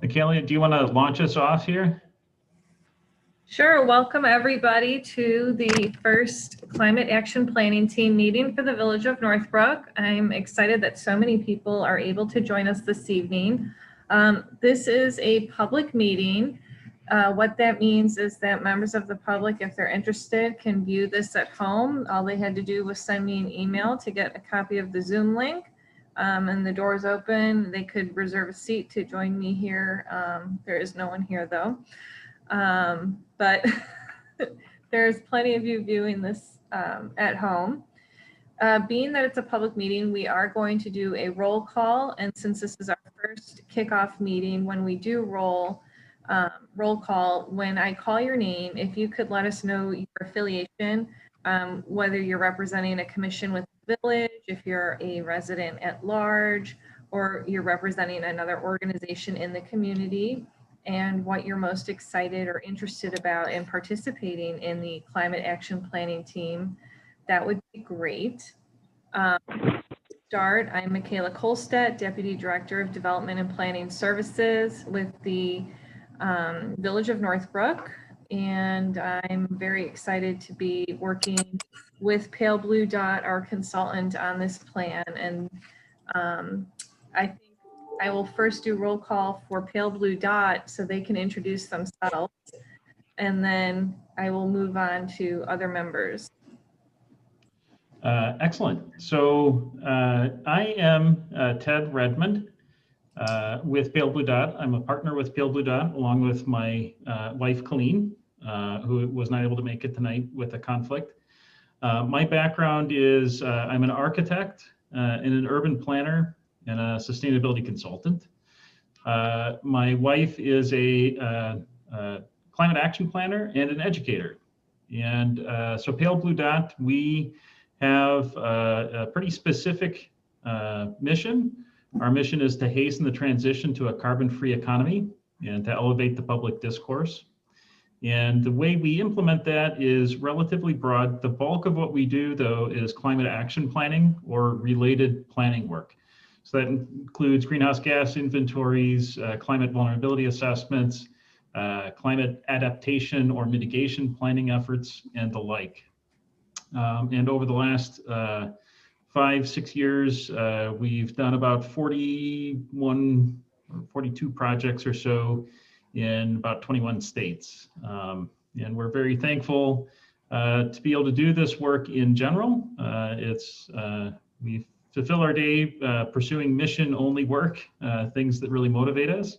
Michaela, do you want to launch us off here? Sure. Welcome everybody to the first Climate Action Planning Team meeting for the Village of Northbrook. I'm excited that so many people are able to join us this evening. This is a public meeting. What that means is that members of the public, if they're interested, can view this at home. All they had to do was send me an email to get a copy of the Zoom link. And the door is open. They could reserve a seat to join me here. There is no one here though. But there's plenty of you viewing this at home. Being that it's a public meeting, we are going to do a roll call. And since this is our first kickoff meeting, when we do roll call, when I call your name, if you could let us know your affiliation, whether you're representing a commission with the village, if you're a resident at large, or you're representing another organization in the community, and what you're most excited or interested about in participating in the Climate Action Planning Team, that would be great. Start, I'm Michaela Kolstedt, Deputy Director of Development and Planning Services with the Village of Northbrook, and I'm very excited to be working with Pale Blue Dot, our consultant, on this plan. And I think I will first do roll call for Pale Blue Dot so they can introduce themselves, and then I will move on to other members. Excellent. So I am Ted Redmond with Pale Blue Dot. I'm a partner with Pale Blue Dot along with my wife Colleen, who was not able to make it tonight with a conflict. My background is I'm an architect and an urban planner and a sustainability consultant. My wife is a climate action planner and an educator. And so Pale Blue Dot, we have a pretty specific mission. Our mission is to hasten the transition to a carbon-free economy and to elevate the public discourse. And the way we implement that is relatively broad. The bulk of what we do, though, is climate action planning or related planning work. So that includes greenhouse gas inventories, climate vulnerability assessments, climate adaptation or mitigation planning efforts, and the like. And over the last 5-6 years, we've done about 41 or 42 projects or so in about 21 states. And we're very thankful to be able to do this work in general. We fulfill our day pursuing mission-only work, things that really motivate us.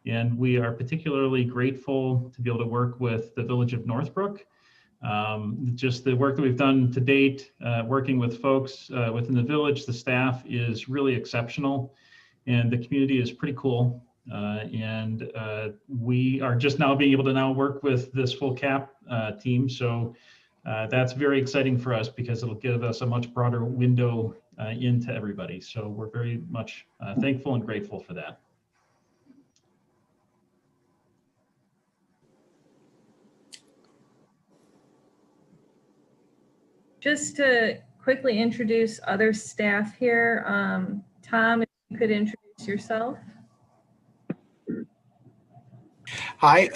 And we are particularly grateful to be able to work with the Village of Northbrook. Just the work that we've done to date, working with folks within the village, the staff is really exceptional, and the community is pretty cool. And we are just now being able to now work with this full CAPT team. So that's very exciting for us because it'll give us a much broader window into everybody. So we're very much thankful and grateful for that. Just to quickly introduce other staff here, Tom, if you could introduce yourself. Hi,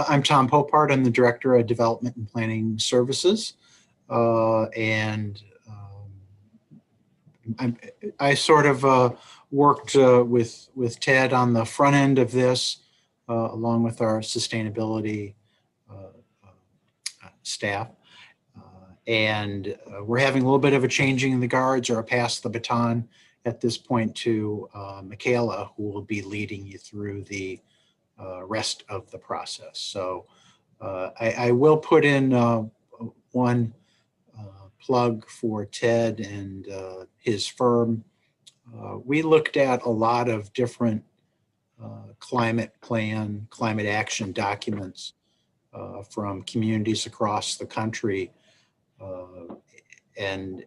I'm Tom Popart. I'm the Director of Development and Planning Services. I sort of worked with Ted on the front end of this, along with our sustainability staff. And we're having a little bit of a changing in the guards, or a pass the baton at this point to Michaela, who will be leading you through the rest of the process. So I will put in one plug for Ted and his firm. We looked at a lot of different climate action documents from communities across the country. And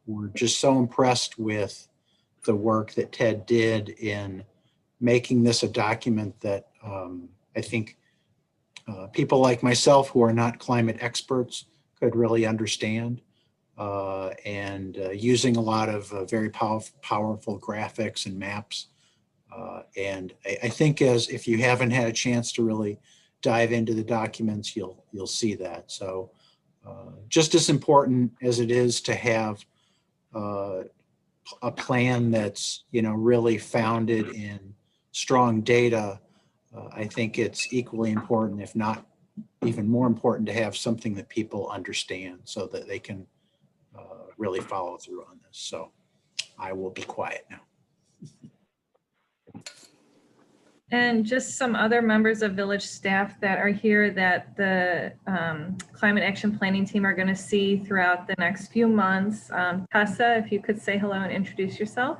we're just so impressed with the work that Ted did in making this a document that I think people like myself who are not climate experts could really understand, and using a lot of very powerful graphics and maps And I think if you haven't had a chance to really dive into the documents, you'll see that. So just as important as it is to have a plan that's, really founded in strong data, I think it's equally important, if not even more important, to have something that people understand so that they can really follow through on this. So I will be quiet now. And just some other members of village staff that are here that the climate action planning team are going to see throughout the next few months. Tessa, if you could say hello and introduce yourself.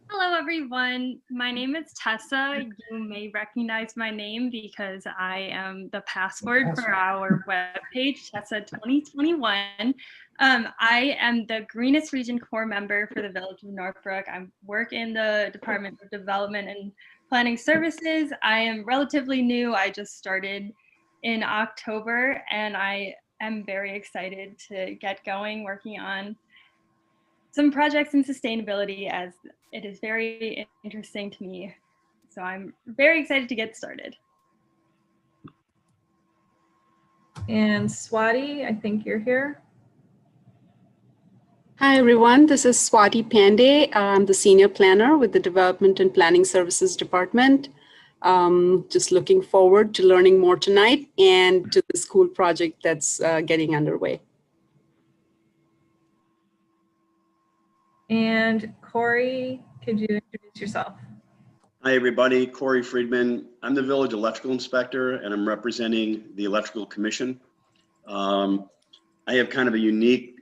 Hello, everyone. My name is Tessa. You may recognize my name because I am the password for our webpage, Tessa 2021. I am the Greenest Region Core member for the Village of Northbrook. I work in the Department of Development and Planning Services. I am relatively new. I just started in October, and I am very excited to get going working on some projects in sustainability, as it is very interesting to me. So I'm very excited to get started. And Swati, I think you're here. Hi, everyone. This is Swati Pandey. I'm the Senior Planner with the Development and Planning Services Department. Just looking forward to learning more tonight and to the school project that's getting underway. And Corey, could you introduce yourself? Hi, everybody. Corey Friedman. I'm the village electrical inspector, and I'm representing the Electrical Commission. I have kind of a unique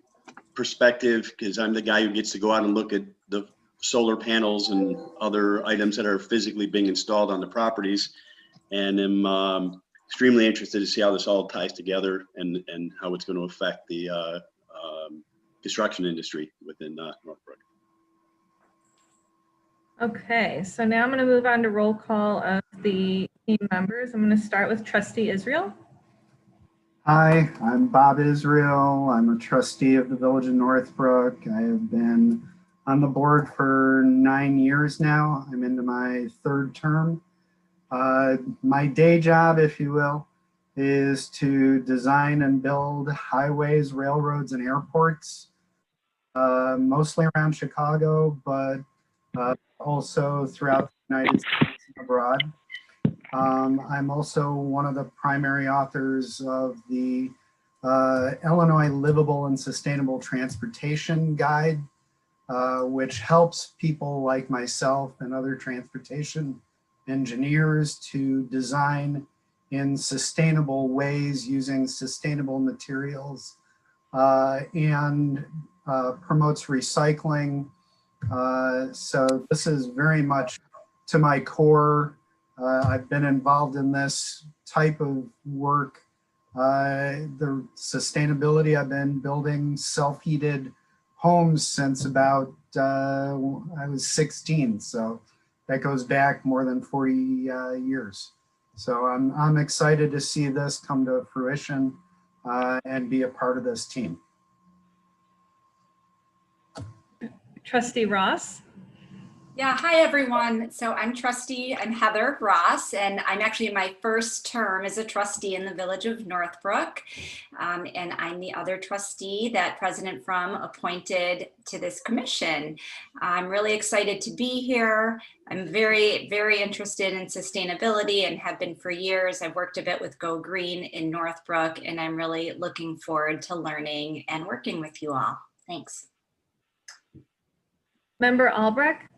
perspective because I'm the guy who gets to go out and look at the solar panels and other items that are physically being installed on the properties, and am extremely interested to see how this all ties together and how it's going to affect the construction industry within Northbrook. Okay, so now I'm going to move on to roll call of the team members. I'm going to start with Trustee Israel. Hi, I'm Bob Israel. I'm a trustee of the Village of Northbrook. I have been on the board for 9 years now. I'm into my 3rd term. My day job, if you will, is to design and build highways, railroads, and airports, mostly around Chicago, but also throughout the United States and abroad. I'm also one of the primary authors of the Illinois Livable and Sustainable Transportation Guide, which helps people like myself and other transportation engineers to design in sustainable ways using sustainable materials and promotes recycling. So this is very much to my core. I've been involved in this type of work. The sustainability, I've been building self-heated homes since about, I was 16. So that goes back more than 40 years. So I'm excited to see this come to fruition and be a part of this team. Trustee Ross. Yeah, hi everyone. So I'm Heather Ross, and I'm actually in my 1st term as a trustee in the Village of Northbrook. And I'm the other trustee that President Frum appointed to this commission. I'm really excited to be here. I'm very, very interested in sustainability and have been for years. I've worked a bit with Go Green in Northbrook, and I'm really looking forward to learning and working with you all. Thanks. Member Albrecht.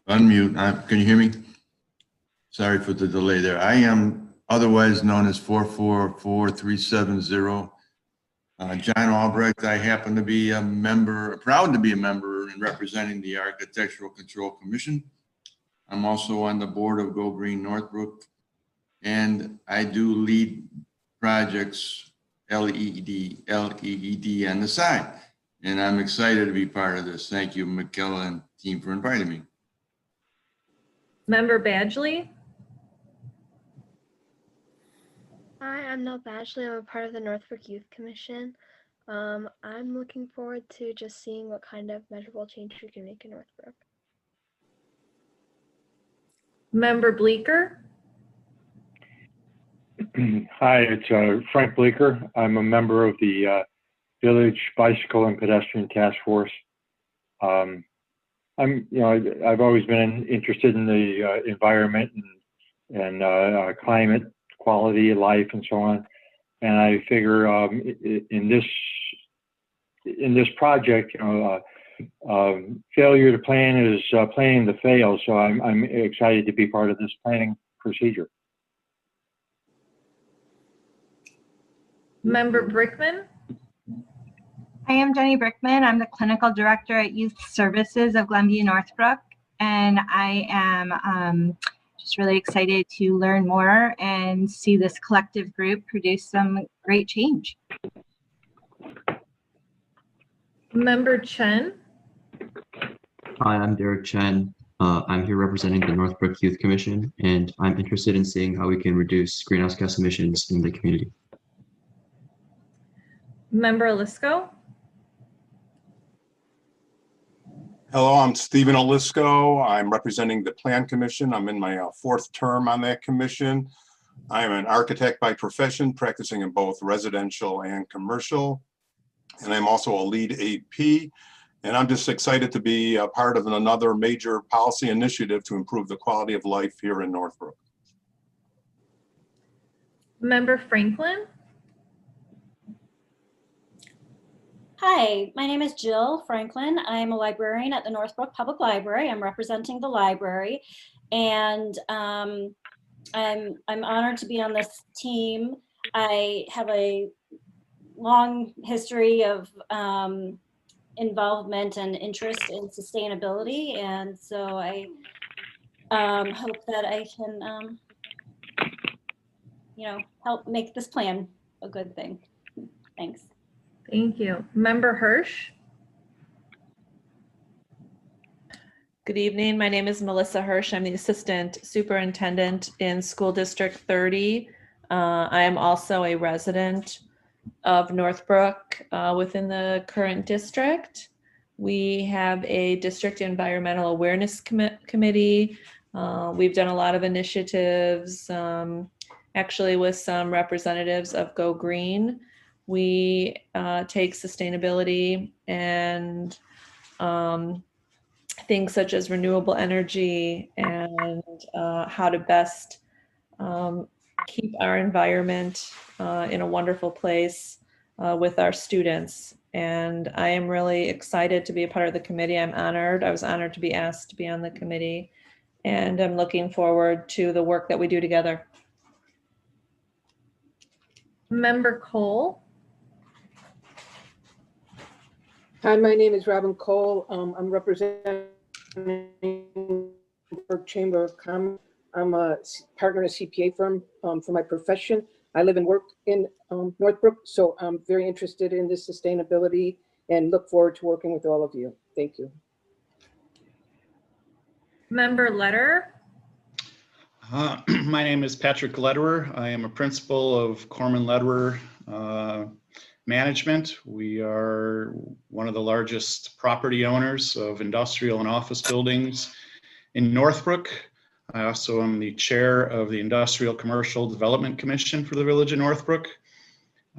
Unmute. Can you hear me? Sorry for the delay there. I am otherwise known as 444370. John Albrecht. I happen to be a member, proud to be a member and representing the Architectural Control Commission. I'm also on the board of Go Green Northbrook, and I do lead projects LED on the side. And I'm excited to be part of this. Thank you, McKella and team, for inviting me. Member Badgley. Hi, I'm Nell Badgley. I'm a part of the Northbrook Youth Commission. I'm looking forward to just seeing what kind of measurable change we can make in Northbrook. Member Bleeker? Hi, it's Frank Bleeker. I'm a member of the Village Bicycle and Pedestrian Task Force. I've always been interested in the environment and climate, quality of life, and so on. And I figure in this project, failure to plan is planning to fail. So I'm excited to be part of this planning procedure. Member Brickman? I am Jenny Brickman. I'm the clinical director at Youth Services of Glenview Northbrook, and I am just really excited to learn more and see this collective group produce some great change. Member Chen? Hi, I'm Derek Chen. I'm here representing the Northbrook Youth Commission, and I'm interested in seeing how we can reduce greenhouse gas emissions in the community. Member Alisco? Hello, I'm Stephen Alisco. I'm representing the Plan Commission. I'm in my fourth term on that commission. I'm an architect by profession, practicing in both residential and commercial. And I'm also a lead AP. And I'm just excited to be a part of another major policy initiative to improve the quality of life here in Northbrook. Member Franklin? Hi, my name is Jill Franklin. I'm a librarian at the Northbrook Public Library. I'm representing the library, and I'm honored to be on this team. I have a long history of involvement and interest in sustainability, and so I hope that I can, help make this plan a good thing. Thanks. Thank you. Member Hirsch? Good evening. My name is Melissa Hirsch. I'm the Assistant Superintendent in School District 30. I am also a resident of Northbrook within the current district. We have a district environmental awareness committee. We've done a lot of initiatives, actually with some representatives of Go Green. We take sustainability and things such as renewable energy and how to best keep our environment in a wonderful place with our students. And I am really excited to be a part of the committee. I'm honored. I was honored to be asked to be on the committee, and I'm looking forward to the work that we do together. Member Cole? Hi, my name is Robin Cole. I'm representing the Chamber of Commerce. I'm a partner in a CPA firm for my profession. I live and work in Northbrook, so I'm very interested in this sustainability and look forward to working with all of you. Thank you. Member Lederer? My name is Patrick Lederer. I am a principal of Corman Lederer Management. We are one of the largest property owners of industrial and office buildings in Northbrook. I also am the chair of the Industrial Commercial Development Commission for the Village of Northbrook.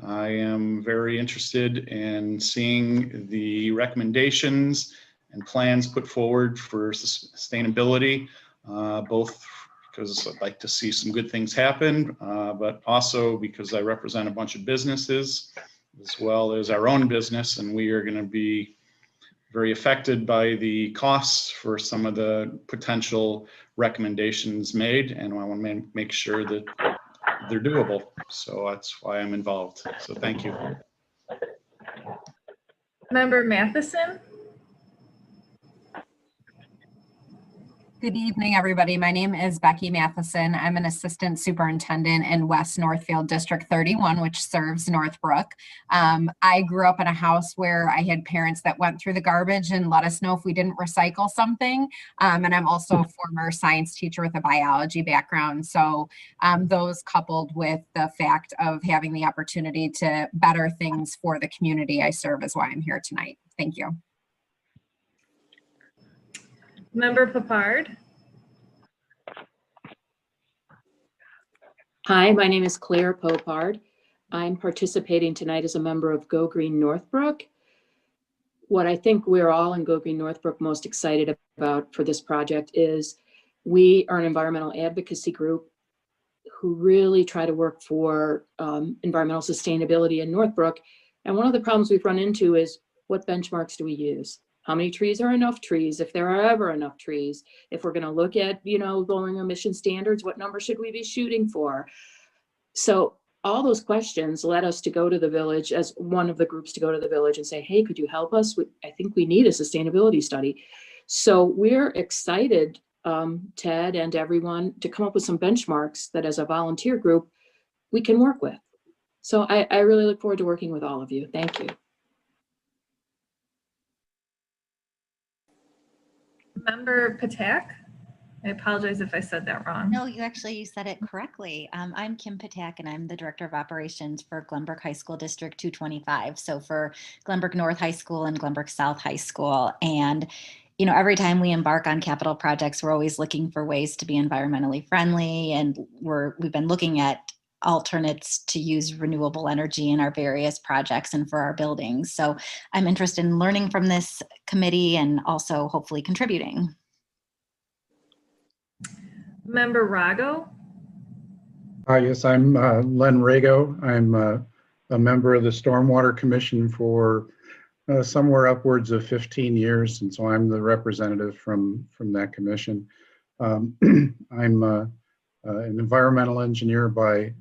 I am very interested in seeing the recommendations and plans put forward for sustainability, both because I'd like to see some good things happen, but also because I represent a bunch of businesses as well as our own business, and we are going to be very affected by the costs for some of the potential recommendations made, and I want to make sure that they're doable. So that's why I'm involved. So thank you. Member Matheson? Good evening, everybody. My name is Becky Matheson. I'm an assistant superintendent in West Northfield District 31, which serves Northbrook. I grew up in a house where I had parents that went through the garbage and let us know if we didn't recycle something. And I'm also a former science teacher with a biology background. So those coupled with the fact of having the opportunity to better things for the community I serve is why I'm here tonight. Thank you. Member Papard. Hi, my name is Claire Popard. I'm participating tonight as a member of Go Green Northbrook. What I think we're all in Go Green Northbrook most excited about for this project is we are an environmental advocacy group who really try to work for environmental sustainability in Northbrook. And one of the problems we've run into is what benchmarks do we use? How many trees are enough trees? If there are ever enough trees, if we're going to look at, lowering emission standards, what number should we be shooting for? So all those questions led us to go to the village as one of the groups to go to the village and say, hey, could you help us? I think we need a sustainability study. So we're excited, Ted and everyone, to come up with some benchmarks that as a volunteer group, we can work with. So I really look forward to working with all of you. Thank you. Member Patak. I apologize if I said that wrong. No, you said it correctly. I'm Kim Patak, and I'm the Director of Operations for Glenbrook High School District 225. So for Glenbrook North High School and Glenbrook South High School. And, every time we embark on capital projects, we're always looking for ways to be environmentally friendly. And we've been looking at alternates to use renewable energy in our various projects and for our buildings. So I'm interested in learning from this committee and also hopefully contributing. Member Rago. Yes, I'm Len Rago. I'm a member of the Stormwater Commission for somewhere upwards of 15 years, and so I'm the representative from that commission. I'm an environmental engineer by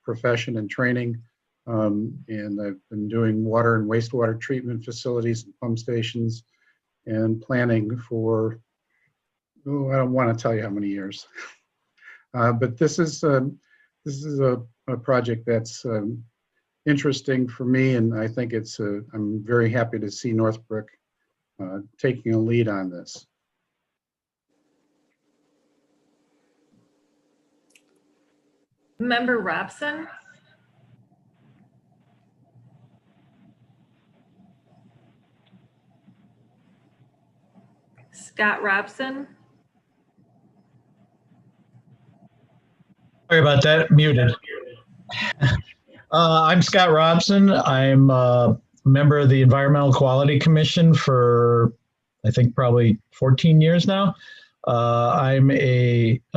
profession and training, and I've been doing water and wastewater treatment facilities and pump stations and planning for, I don't want to tell you how many years. But this is a project that's interesting for me, and I think I'm very happy to see Northbrook taking a lead on this. Member Robson. Scott Robson. Sorry about that, muted. I'm Scott Robson. I'm a member of the Environmental Quality Commission for, I think, probably 14 years now. In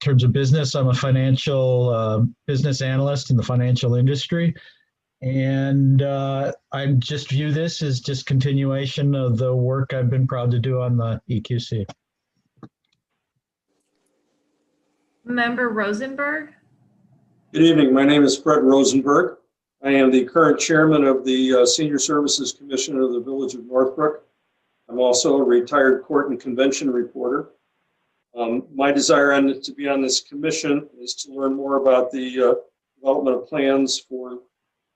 terms of business, I'm a financial business analyst in the financial industry. And I just view this as just continuation of the work I've been proud to do on the EQC. Member Rosenberg. Good evening. My name is Fred Rosenberg. I am the current chairman of the Senior Services Commission of the Village of Northbrook. I'm also a retired court and convention reporter. My desire to be on this commission is to learn more about the development of plans for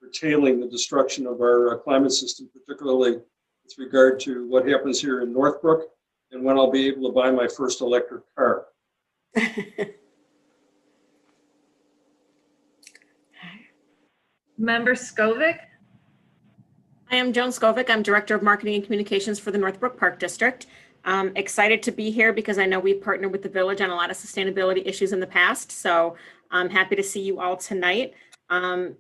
curtailing the destruction of our climate system, particularly with regard to what happens here in Northbrook and when I'll be able to buy my first electric car. Member Skovic. I am Joan Skovic. I'm Director of Marketing and Communications for the Northbrook Park District. I'm excited to be here because I know we've partnered with the village on a lot of sustainability issues in the past. So I'm happy to see you all tonight.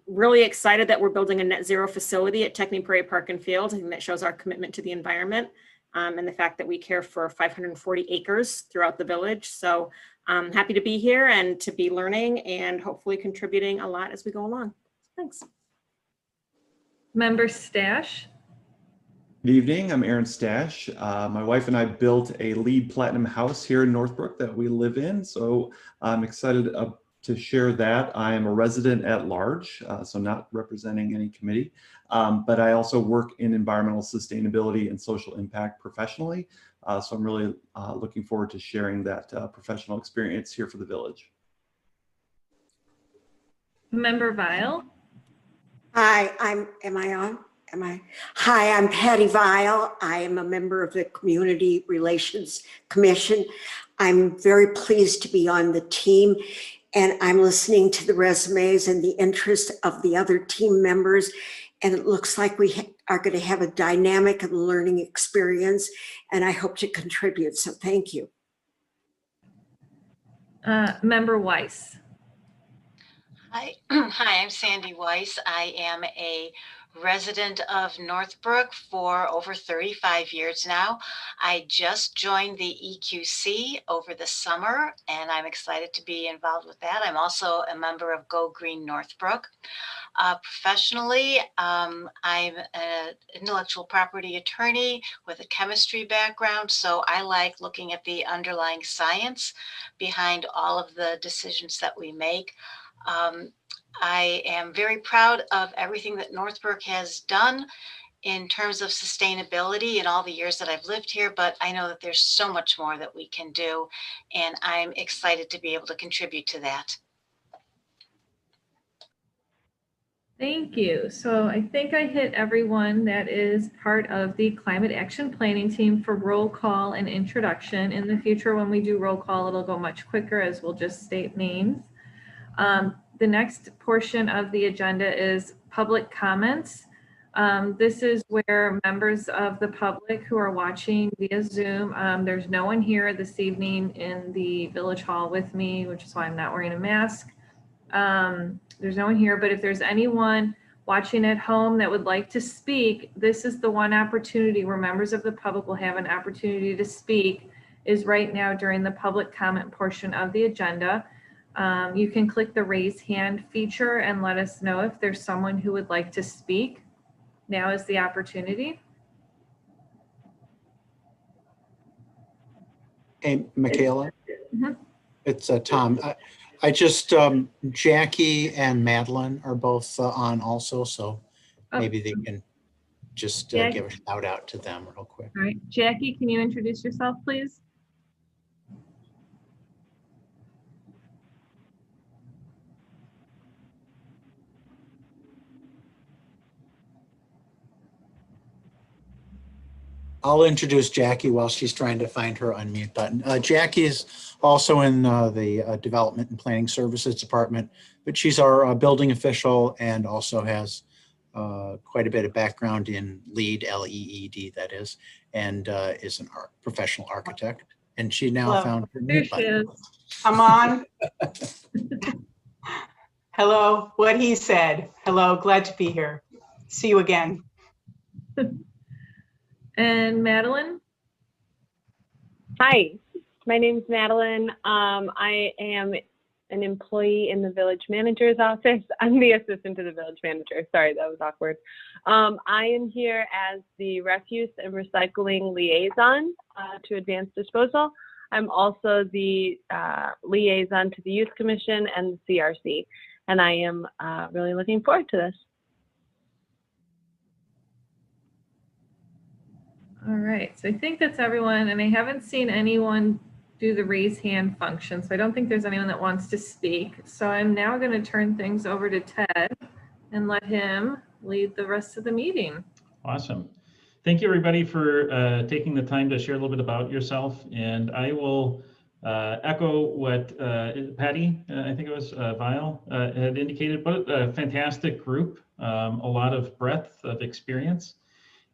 Really excited that we're building a net zero facility at Techney Prairie Park and Field. I think that shows our commitment to the environment and the fact that we care for 540 acres throughout the village. So I'm happy to be here and to be learning and hopefully contributing a lot as we go along. Thanks. Member Stash. Good evening, I'm Aaron Stash. My wife and I built a LEED Platinum house here in Northbrook that we live in, so I'm excited to share that. I am a resident at large, so not representing any committee, but I also work in environmental sustainability and social impact professionally. So I'm really looking forward to sharing that professional experience here for the village. Member Vile. Hi, am I on? Hi, I'm Patty Vile. I am a member of the Community Relations Commission. I'm very pleased to be on the team, and I'm listening to the resumes and the interest of the other team members. And it looks like we are going to have a dynamic and learning experience, and I hope to contribute. So thank you. Member Weiss. Hi, hi, I'm Sandy Weiss. I am a resident of Northbrook for over 35 years now. I just joined the EQC over the summer, and I'm excited to be involved with that. I'm also a member of Go Green Northbrook. Professionally, I'm an intellectual property attorney with a chemistry background, so I like looking at the underlying science behind all of the decisions that we make. I am very proud of everything that Northbrook has done in terms of sustainability in all the years that I've lived here, but I know that there's so much more that we can do, and I'm excited to be able to contribute to that. Thank you. So I think I hit everyone that is part of the Climate Action Planning Team for roll call and introduction. In the future, when we do roll call, it'll go much quicker as we'll just state names. The next portion of the agenda is public comments. This is where members of the public who are watching via Zoom, there's no one here this evening in the Village Hall with me, which is why I'm not wearing a mask. There's no one here, but if there's anyone watching at home that would like to speak, this is the one opportunity where members of the public will have an opportunity to speak, is right now during the public comment portion of the agenda. You can click the raise hand feature and let us know if there's someone who would like to speak. Now is the opportunity. Hey, Michaela. Mm-hmm. It's Tom. I just, Jackie and Madeline are both on also, so maybe they can just give a shout out to them real quick. All right, Jackie, can you introduce yourself, please? I'll introduce Jackie while she's trying to find her unmute button. Jackie is also in the Development and Planning Services Department, but she's our building official and also has quite a bit of background in LEED, L-E-E-D that is, and is an professional architect. And she now found her mute button. I'm on. Hello, what he said. Hello, glad to be here. See you again. And Madeline? Hi, my name is Madeline. I am an employee in the village manager's office. I'm the assistant to the village manager. Sorry, that was awkward. I am here as the refuse and recycling liaison to advanced disposal. I'm also the liaison to the Youth Commission and the CRC, and I am really looking forward to this. All right, so I think that's everyone, and I haven't seen anyone do the raise hand function, so I don't think there's anyone that wants to speak. So I'm now going to turn things over to Ted and let him lead the rest of the meeting. Awesome. Thank you, everybody, for taking the time to share a little bit about yourself. And I will echo what Patty, I think it was Vile, had indicated. What a fantastic group, a lot of breadth of experience.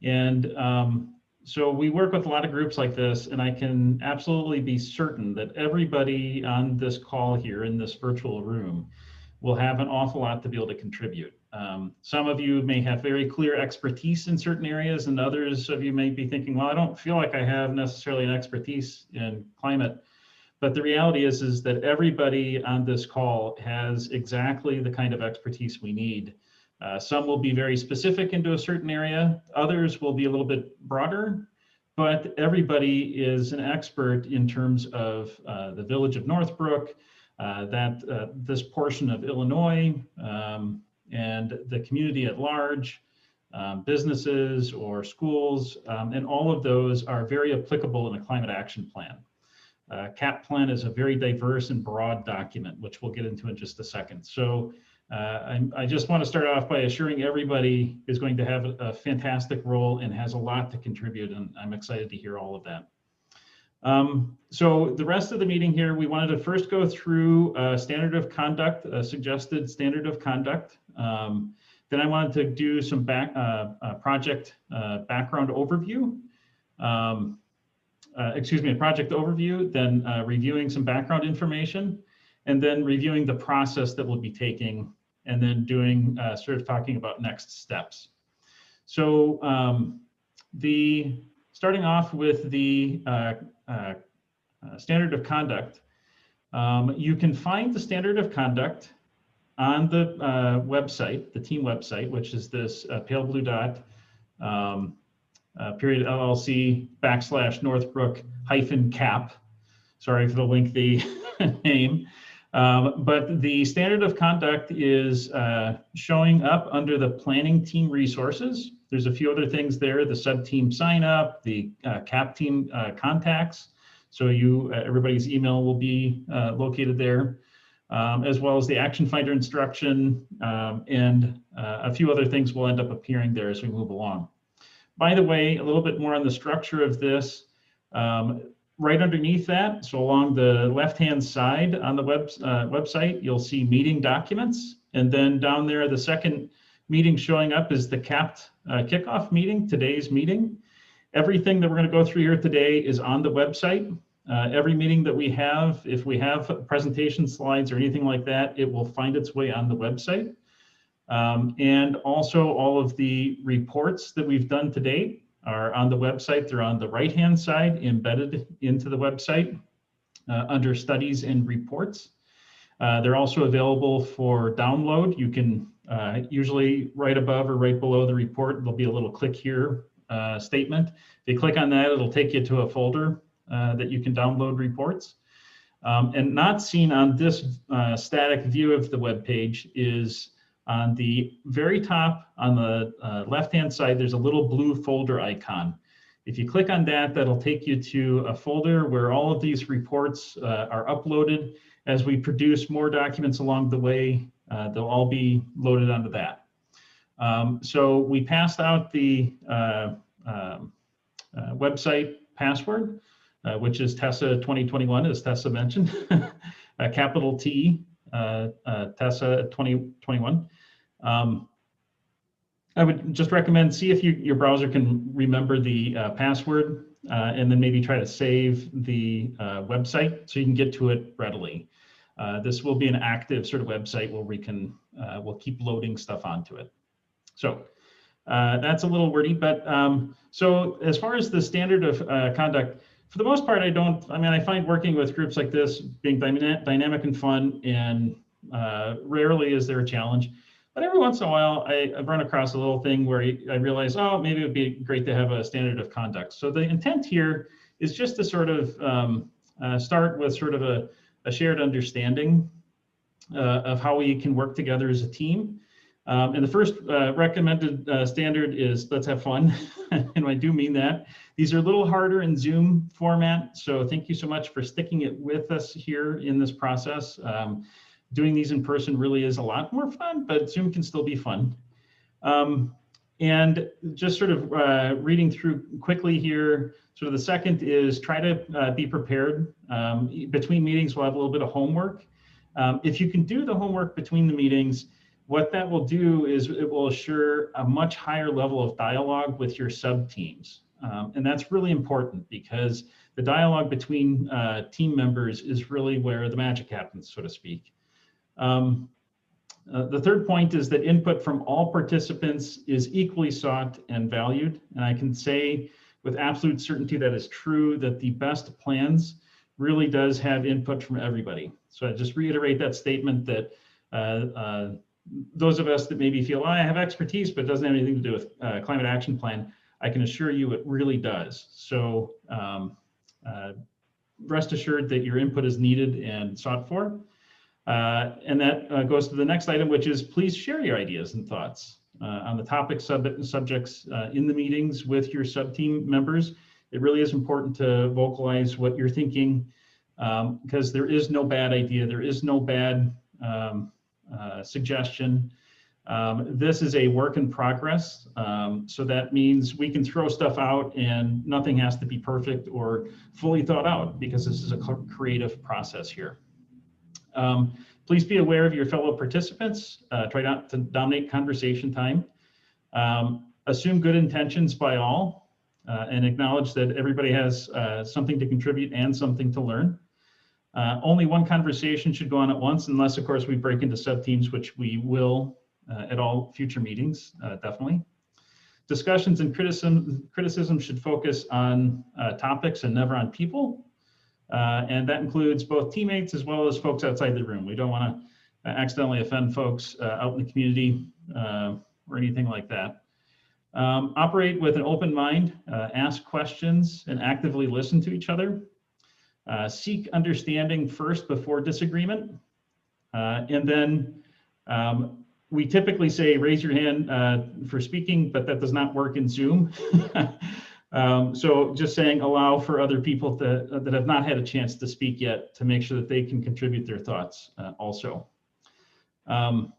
And so we work with a lot of groups like this, and I can absolutely be certain that everybody on this call here in this virtual room will have an awful lot to be able to contribute. Some of you may have very clear expertise in certain areas, and others of you may be thinking, well, I don't feel like I have necessarily an expertise in climate. But the reality is that everybody on this call has exactly the kind of expertise we need. Some will be very specific into a certain area, others will be a little bit broader, but everybody is an expert in terms of the village of Northbrook, this portion of Illinois, and the community at large, businesses or schools, and all of those are very applicable in a climate action plan. CAPT plan is a very diverse and broad document, which we'll get into in just a second. So I just want to start off by assuring everybody is going to have a fantastic role and has a lot to contribute, and I'm excited to hear all of that. So the rest of the meeting here, we wanted to first go through standard of conduct, a suggested standard of conduct. Then I wanted to do some project background overview. Excuse me, a project overview, then reviewing some background information, and then reviewing the process that we'll be taking, and then doing sort of talking about next steps. So starting off with the standard of conduct, you can find the standard of conduct on the website, the team website, which is this pale blue dot, period LLC /Northbrook -CAP. Sorry for the lengthy name. But the standard of conduct is showing up under the planning team resources. There's a few other things there, the sub-team sign up, the CAP team contacts. So everybody's email will be located there, as well as the action finder instruction, and a few other things will end up appearing there as we move along. By the way, a little bit more on the structure of this. Right underneath that, so along the left-hand side on the website, you'll see meeting documents. And then down there, the second meeting showing up is the CAPT kickoff meeting, today's meeting. Everything that we're going to go through here today is on the website. Every meeting that we have, if we have presentation slides or anything like that, it will find its way on the website. And also all of the reports that we've done to date are on the website. They're on the right-hand side, embedded into the website under studies and reports. They're also available for download. You can usually right above or right below the report, there'll be a little click here statement. If you click on that, it'll take you to a folder that you can download reports. And not seen on this static view of the web page is on the very top on the left-hand side, there's a little blue folder icon. If you click on that, that'll take you to a folder where all of these reports are uploaded. As we produce more documents along the way, they'll all be loaded onto that. So we passed out the website password, which is Tessa 2021, as Tessa mentioned, capital T, Tessa 2021. I would just recommend, see if your browser can remember the password, and then maybe try to save the website so you can get to it readily. This will be an active sort of website where we can, we'll keep loading stuff onto it. So that's a little wordy, but so as far as the standard of conduct, for the most part, I find working with groups like this being dynamic and fun, and rarely is there a challenge. But every once in a while, I've run across a little thing where I realize, oh, maybe it would be great to have a standard of conduct. So the intent here is just to sort of start with sort of a shared understanding of how we can work together as a team. And the first recommended standard is let's have fun. And I do mean that. These are a little harder in Zoom format. So thank you so much for sticking it with us here in this process. Doing these in person really is a lot more fun, but Zoom can still be fun. And just sort of reading through quickly here, sort of the second is try to be prepared. Between meetings, we'll have a little bit of homework. If you can do the homework between the meetings, what that will do is it will assure a much higher level of dialogue with your sub-teams. And that's really important because the dialogue between team members is really where the magic happens, so to speak. The third point is that input from all participants is equally sought and valued. And I can say with absolute certainty that is true, that the best plans really does have input from everybody. So I just reiterate that statement that those of us that maybe feel, oh, I have expertise, but it doesn't have anything to do with climate action plan, I can assure you it really does. So rest assured that your input is needed and sought for. And that goes to the next item, which is please share your ideas and thoughts. on the topic subjects in the meetings with your sub-team members. It really is important to vocalize what you're thinking, because there is no bad idea, there is no bad suggestion. This is a work in progress, so that means we can throw stuff out and nothing has to be perfect or fully thought out, because this is a creative process here. Please be aware of your fellow participants. Try not to dominate conversation time. Assume good intentions by all, and acknowledge that everybody has something to contribute and something to learn. Only one conversation should go on at once, unless, of course, we break into sub-teams, which we will at all future meetings, definitely. Discussions and criticism should focus on topics and never on people. And that includes both teammates as well as folks outside the room. We don't want to accidentally offend folks out in the community or anything like that. Operate with an open mind, ask questions, and actively listen to each other. Seek understanding first before disagreement. And then we typically say raise your hand for speaking, but that does not work in Zoom. So just saying allow for other people that have not had a chance to speak yet to make sure that they can contribute their thoughts also. And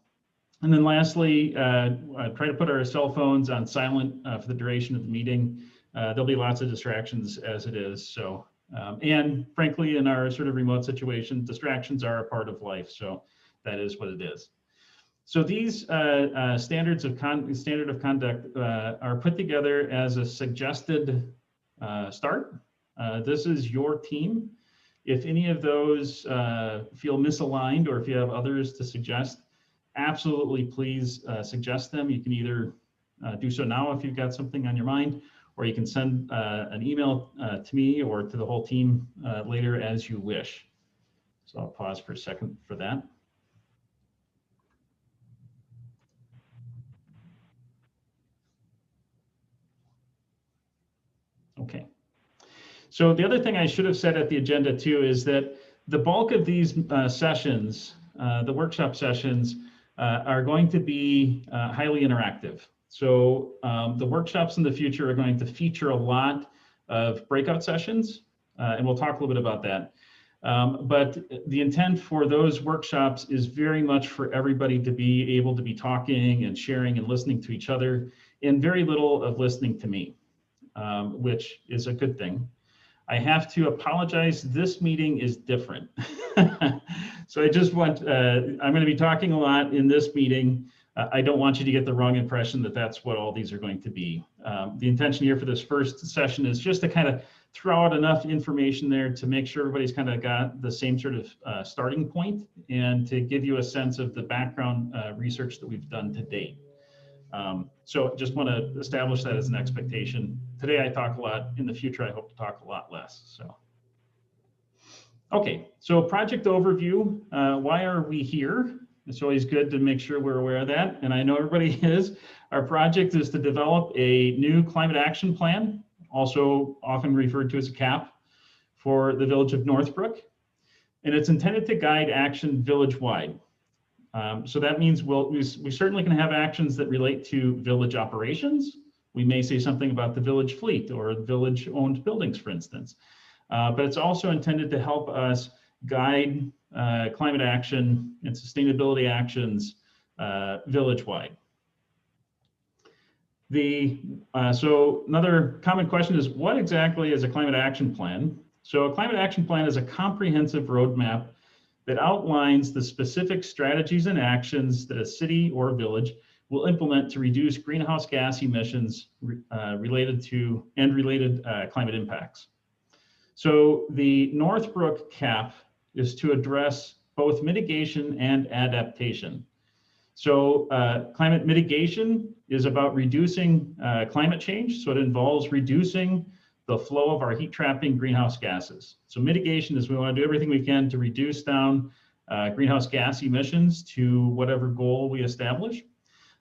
then lastly, try to put our cell phones on silent for the duration of the meeting. There'll be lots of distractions as it is. So, and frankly, in our sort of remote situation, distractions are a part of life. So that is what it is. So these standard of conduct are put together as a suggested start. This is your team. If any of those feel misaligned, or if you have others to suggest, absolutely please suggest them. You can either do so now if you've got something on your mind, or you can send an email to me or to the whole team later as you wish. So I'll pause for a second for that. Okay. So the other thing I should have said at the agenda too is that the bulk of these sessions, the workshop sessions, are going to be highly interactive. So the workshops in the future are going to feature a lot of breakout sessions, and we'll talk a little bit about that. But the intent for those workshops is very much for everybody to be able to be talking and sharing and listening to each other, and very little of listening to me. Which is a good thing. I have to apologize, this meeting is different. So I just want, I'm going to be talking a lot in this meeting. I don't want you to get the wrong impression that that's what all these are going to be. The intention here for this first session is just to kind of throw out enough information there to make sure everybody's kind of got the same sort of starting point, and to give you a sense of the background research that we've done to date. So just want to establish that as an expectation. Today I talk a lot, in the future I hope to talk a lot less. So, okay, so project overview, why are we here? It's always good to make sure we're aware of that, and I know everybody is. Our project is to develop a new climate action plan, also often referred to as a CAPT, for the village of Northbrook, and it's intended to guide action village-wide. So that means we certainly can have actions that relate to village operations. We may say something about the village fleet or village-owned buildings, for instance. But it's also intended to help us guide climate action and sustainability actions village-wide. So another common question is, what exactly is a climate action plan? So a climate action plan is a comprehensive roadmap that outlines the specific strategies and actions that a city or village will implement to reduce greenhouse gas emissions related climate impacts. So the Northbrook CAP is to address both mitigation and adaptation. So climate mitigation is about reducing climate change. So it involves reducing the flow of our heat trapping greenhouse gases. So mitigation is we want to do everything we can to reduce down greenhouse gas emissions to whatever goal we establish.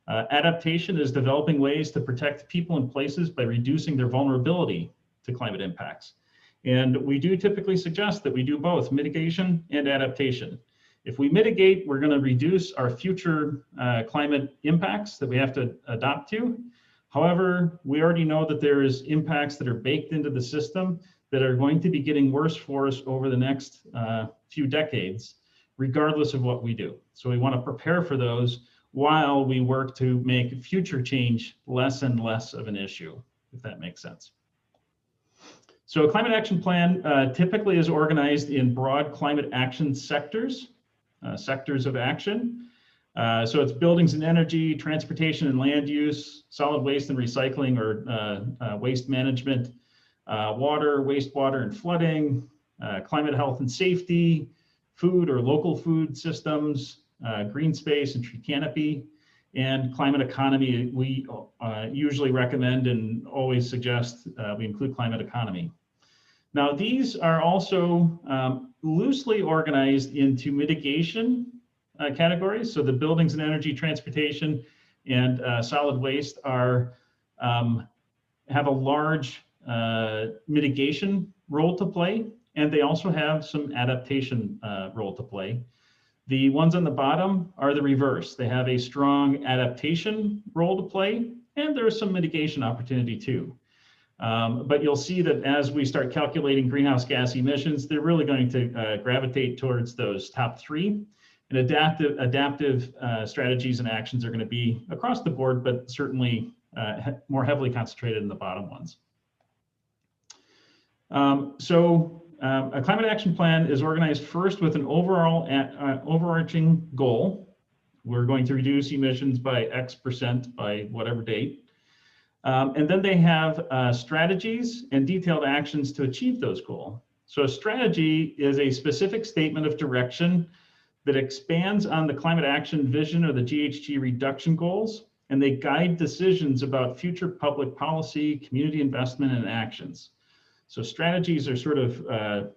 Adaptation is developing ways to protect people and places by reducing their vulnerability to climate impacts. And we do typically suggest that we do both mitigation and adaptation. If we mitigate, we're going to reduce our future climate impacts that we have to adopt to. However, we already know that there's impacts that are baked into the system that are going to be getting worse for us over the next few decades, regardless of what we do. So we want to prepare for those while we work to make future change less and less of an issue, if that makes sense. So a climate action plan typically is organized in broad climate action sectors, sectors of action. So it's buildings and energy, transportation and land use, solid waste and recycling or waste management, water, wastewater and flooding, climate health and safety, food or local food systems, green space and tree canopy, and climate economy. We usually recommend and always suggest we include climate economy. Now, these are also loosely organized into mitigation categories. So the buildings and energy, transportation, and solid waste are have a large mitigation role to play, and they also have some adaptation role to play. The ones on the bottom are the reverse. They have a strong adaptation role to play, and there's some mitigation opportunity too. But you'll see that as we start calculating greenhouse gas emissions, they're really going to gravitate towards those top three. And adaptive strategies and actions are going to be across the board, but certainly more heavily concentrated in the bottom ones. A climate action plan is organized first with an overall overarching goal. We're going to reduce emissions by X% by whatever date. And then they have strategies and detailed actions to achieve those goals. So a strategy is a specific statement of direction that expands on the climate action vision or the GHG reduction goals, and they guide decisions about future public policy, community investment, and actions. So strategies are sort of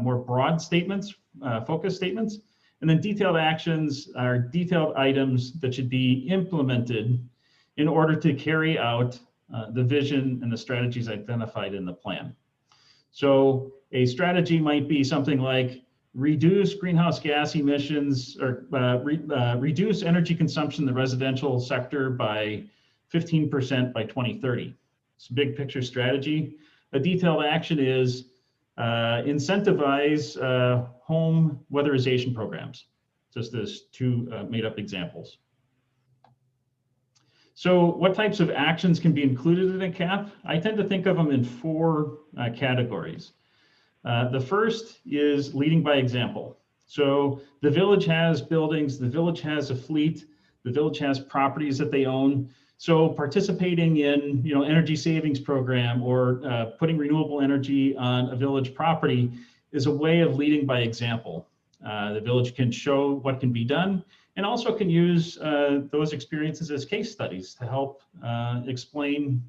more broad statements, focus statements, and then detailed actions are detailed items that should be implemented in order to carry out the vision and the strategies identified in the plan. So a strategy might be something like reduce greenhouse gas emissions or reduce energy consumption in the residential sector by 15% by 2030. It's a big picture strategy. A detailed action is incentivize home weatherization programs, just as two made up examples. So what types of actions can be included in a CAP? I tend to think of them in four categories. The first is leading by example. So the village has buildings, the village has a fleet, the village has properties that they own. So participating in energy savings program or putting renewable energy on a village property is a way of leading by example. The village can show what can be done and also can use those experiences as case studies to help explain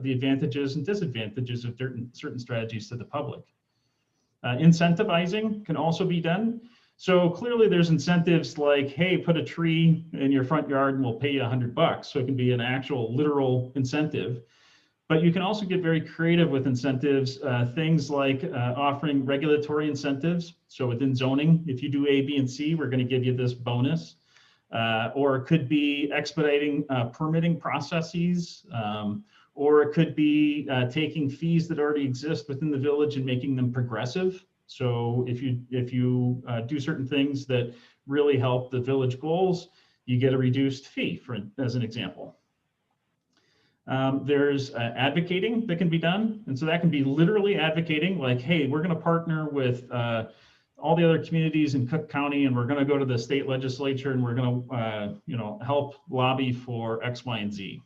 the advantages and disadvantages of certain strategies to the public. Incentivizing can also be done. So clearly there's incentives like, hey, put a tree in your front yard and we'll pay you $100. So it can be an actual literal incentive. But you can also get very creative with incentives, things like offering regulatory incentives. So within zoning, if you do A, B, and C, we're going to give you this bonus. Or it could be expediting permitting processes. Or it could be taking fees that already exist within the village and making them progressive. So if you do certain things that really help the village goals, you get a reduced fee, as an example. There's advocating that can be done. And so that can be literally advocating like, hey, we're going to partner with all the other communities in Cook County, and we're going to go to the state legislature and we're going to help lobby for X, Y, and Z.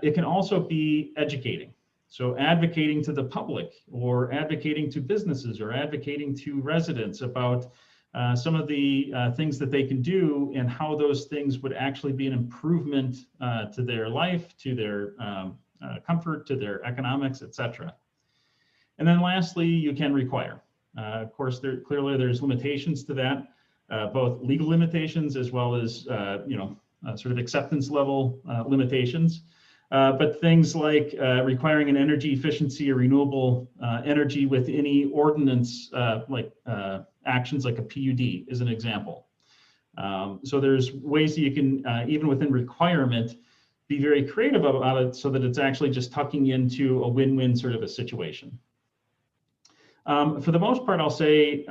It can also be educating. So advocating to the public or advocating to businesses or advocating to residents about some of the things that they can do and how those things would actually be an improvement to their life, to their comfort, to their economics, etc. And then lastly, you can require. Of course, clearly there's limitations to that, both legal limitations as well as sort of acceptance level limitations. But things like requiring an energy efficiency or renewable energy with any ordinance, like actions like a PUD is an example. So there's ways that you can, even within requirement, be very creative about it so that it's actually just tucking into a win-win sort of a situation. For the most part, I'll say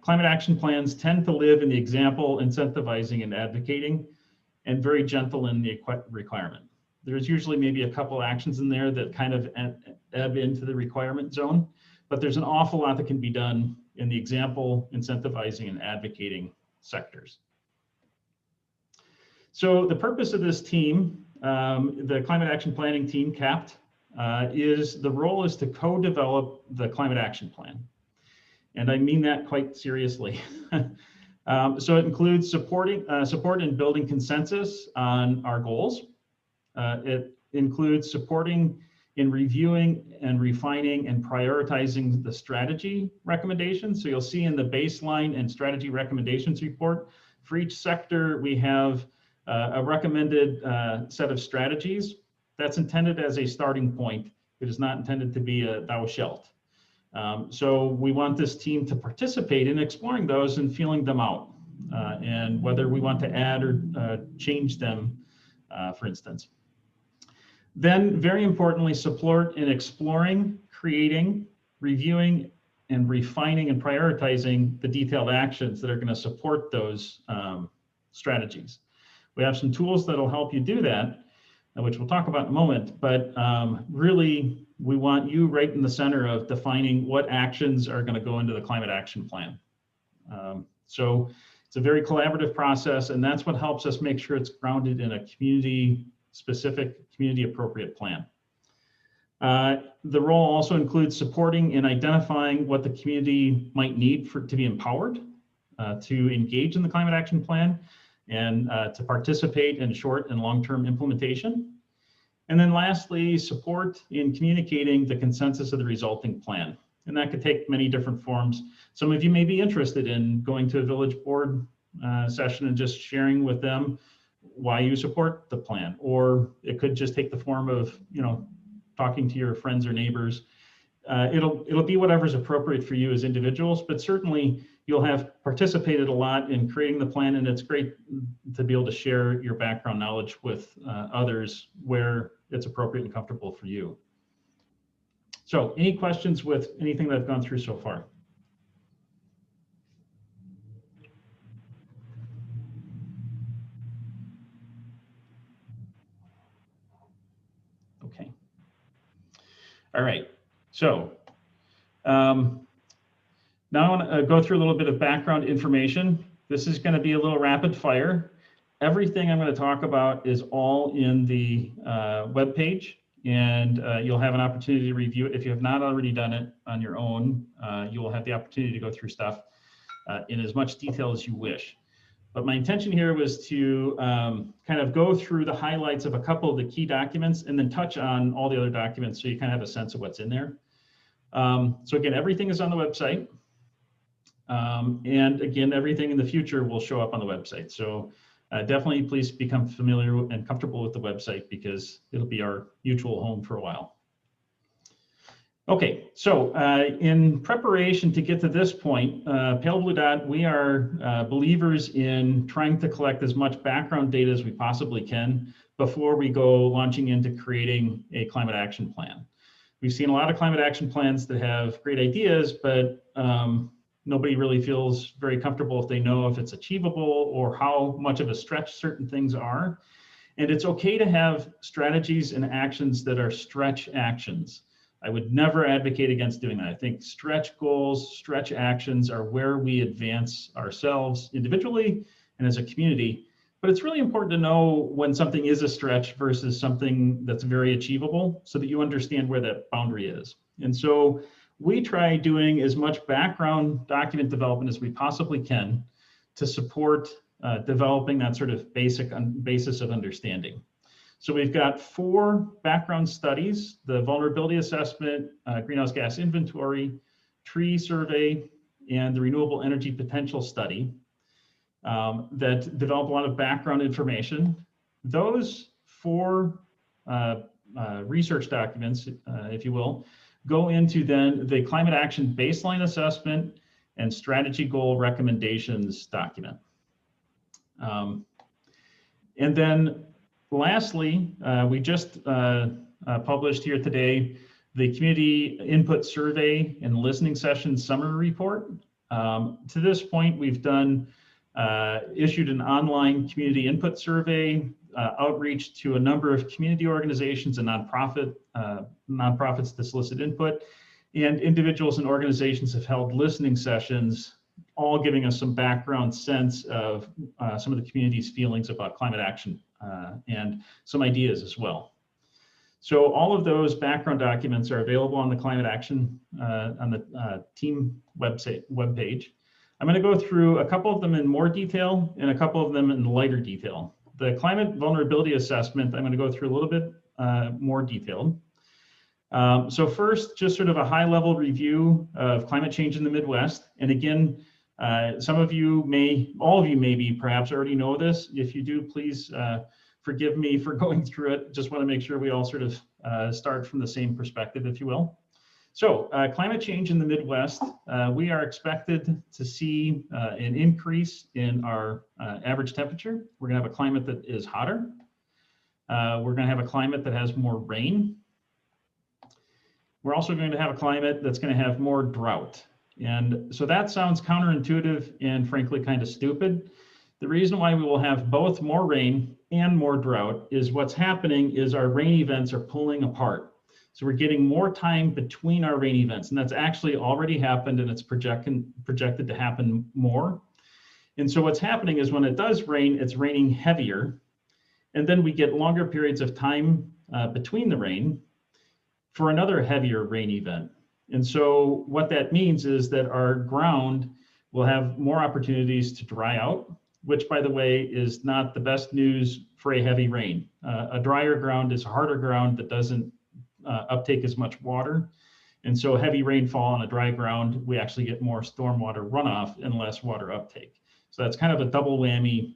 climate action plans tend to live in the example, incentivizing, and advocating, and very gentle in the requirement. There's usually maybe a couple actions in there that kind of ebb into the requirement zone, but there's an awful lot that can be done in the example, incentivizing, and advocating sectors. So the purpose of this team, the Climate Action Planning Team, CAPT, the role is to co-develop the climate action plan. And I mean that quite seriously. So it includes support in building consensus on our goals. It includes supporting in reviewing and refining and prioritizing the strategy recommendations. So you'll see in the baseline and strategy recommendations report, for each sector, we have a recommended set of strategies that's intended as a starting point. It is not intended to be a thou shalt. So we want this team to participate in exploring those and feeling them out, and whether we want to add or change them, for instance. Then, very importantly, support in exploring, creating, reviewing, and refining and prioritizing the detailed actions that are going to support those strategies. We have some tools that'll help you do that, which we'll talk about in a moment, but really, we want you right in the center of defining what actions are going to go into the climate action plan. So it's a very collaborative process, and that's what helps us make sure it's grounded in a community-specific, community-appropriate plan. The role also includes supporting and identifying what the community might need to be empowered to engage in the climate action plan and to participate in short and long-term implementation. And then lastly, support in communicating the consensus of the resulting plan. And that could take many different forms. Some of you may be interested in going to a village board session and just sharing with them why you support the plan. Or it could just take the form of, talking to your friends or neighbors. It'll be whatever's appropriate for you as individuals, but certainly you'll have participated a lot in creating the plan, and it's great to be able to share your background knowledge with others where it's appropriate and comfortable for you. So any questions with anything that I've gone through so far? Okay. All right. So now I want to go through a little bit of background information. This is going to be a little rapid fire. Everything I'm going to talk about is all in the web page, and you'll have an opportunity to review it. If you have not already done it on your own, you will have the opportunity to go through stuff in as much detail as you wish. But my intention here was to kind of go through the highlights of a couple of the key documents and then touch on all the other documents so you kind of have a sense of what's in there. So again, everything is on the website. And again, everything in the future will show up on the website. So definitely please become familiar and comfortable with the website because it'll be our mutual home for a while. Okay, so in preparation to get to this point, Pale Blue Dot, we are believers in trying to collect as much background data as we possibly can before we go launching into creating a climate action plan. We've seen a lot of climate action plans that have great ideas, but nobody really feels very comfortable if they know if it's achievable or how much of a stretch certain things are. And it's okay to have strategies and actions that are stretch actions. I would never advocate against doing that. I think stretch goals, stretch actions are where we advance ourselves individually and as a community. But it's really important to know when something is a stretch versus something that's very achievable so that you understand where that boundary is. And so we try doing as much background document development as we possibly can to support developing that sort of basis of understanding. So we've got 4 background studies: the vulnerability assessment, greenhouse gas inventory, tree survey, and the renewable energy potential study that develop a lot of background information. Those 4 research documents, if you will, go into then the climate action baseline assessment and strategy goal recommendations document. And then lastly, we just published here today the community input survey and listening session summary report. To this point, we've done issued an online community input survey, outreach to a number of community organizations and nonprofits to solicit input, and individuals and organizations have held listening sessions, all giving us some background sense of some of the community's feelings about climate action and some ideas as well. So all of those background documents are available on the climate action on the team webpage. I'm going to go through a couple of them in more detail and a couple of them in lighter detail. The climate vulnerability assessment, I'm going to go through a little bit more detailed. So first, just sort of a high level review of climate change in the Midwest. And again, some of you may, all of you maybe perhaps already know this. If you do, please forgive me for going through it. Just want to make sure we all sort of start from the same perspective, if you will. So climate change in the Midwest, we are expected to see an increase in our average temperature. We're going to have a climate that is hotter. We're going to have a climate that has more rain. We're also going to have a climate that's going to have more drought. And so that sounds counterintuitive and frankly kind of stupid. The reason why we will have both more rain and more drought is what's happening is our rain events are pulling apart. So we're getting more time between our rain events, and that's actually already happened, and it's projected to happen more. And so what's happening is when it does rain, it's raining heavier, and then we get longer periods of time between the rain for another heavier rain event. And so what that means is that our ground will have more opportunities to dry out, which, by the way, is not the best news for a heavy rain. A drier ground is a harder ground that doesn't uptake as much water. And so heavy rainfall on a dry ground, we actually get more stormwater runoff and less water uptake. So that's kind of a double whammy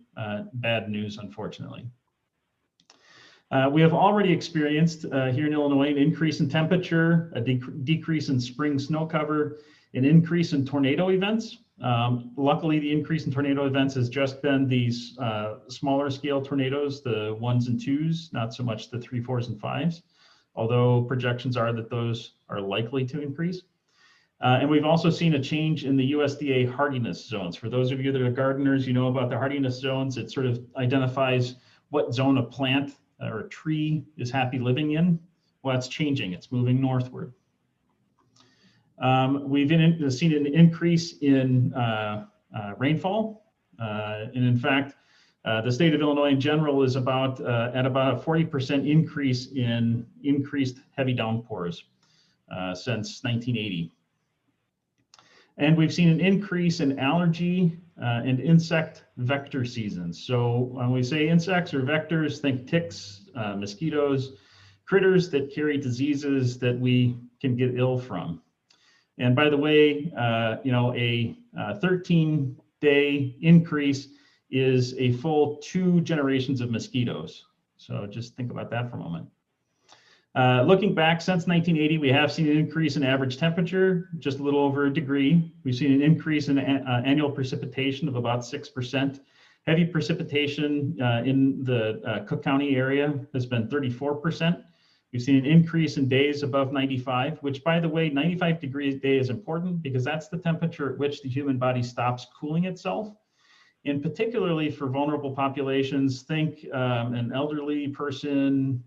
bad news, unfortunately. We have already experienced here in Illinois an increase in temperature, a decrease in spring snow cover, an increase in tornado events. Luckily, the increase in tornado events has just been these smaller scale tornadoes, the 1s and 2s, not so much the 3, 4s, and 5s, although projections are that those are likely to increase. And we've also seen a change in the USDA hardiness zones. For those of you that are gardeners, you know about the hardiness zones. It sort of identifies what zone a plant or a tree is happy living in. Well, it's changing. It's moving northward. We've seen an increase in rainfall. And in fact, the state of Illinois in general is about at about a 40% increase in increased heavy downpours since 1980. And we've seen an increase in allergy and insect vector seasons. So when we say insects or vectors, think ticks, mosquitoes, critters that carry diseases that we can get ill from. And by the way, you know, a 13-day increase is a full 2 generations of mosquitoes. So just think about that for a moment. Looking back since 1980, we have seen an increase in average temperature, just a little over a degree. We've seen an increase in annual precipitation of about 6%. Heavy precipitation in the Cook County area has been 34%. We've seen an increase in days above 95, which, by the way, 95 degrees a day is important because that's the temperature at which the human body stops cooling itself. And particularly for vulnerable populations, think an elderly person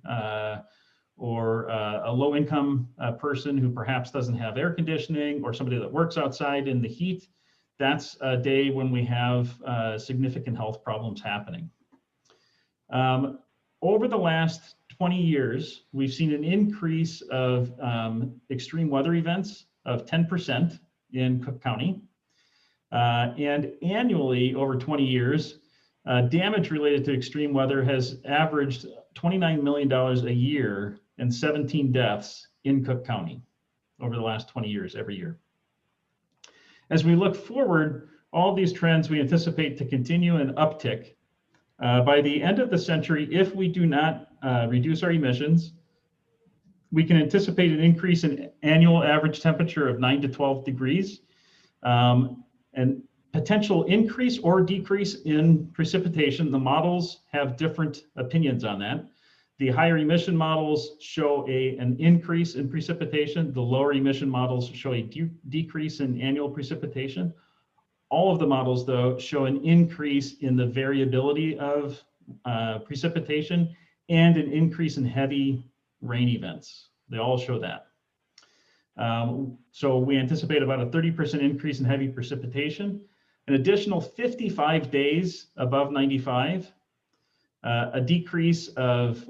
or a low-income person who perhaps doesn't have air conditioning, or somebody that works outside in the heat. That's a day when we have significant health problems happening. Over the last 20 years, we've seen an increase of extreme weather events of 10% in Cook County. And annually, over 20 years, damage related to extreme weather has averaged $29 million a year and 17 deaths in Cook County over the last 20 years, every year. As we look forward, all these trends we anticipate to continue and uptick. By the end of the century, if we do not reduce our emissions, we can anticipate an increase in annual average temperature of 9 to 12 degrees. And potential increase or decrease in precipitation, the models have different opinions on that. The higher emission models show an increase in precipitation. The lower emission models show a decrease in annual precipitation. All of the models, though, show an increase in the variability of precipitation and an increase in heavy rain events. They all show that. So we anticipate about a 30% increase in heavy precipitation, an additional 55 days above 95, a decrease of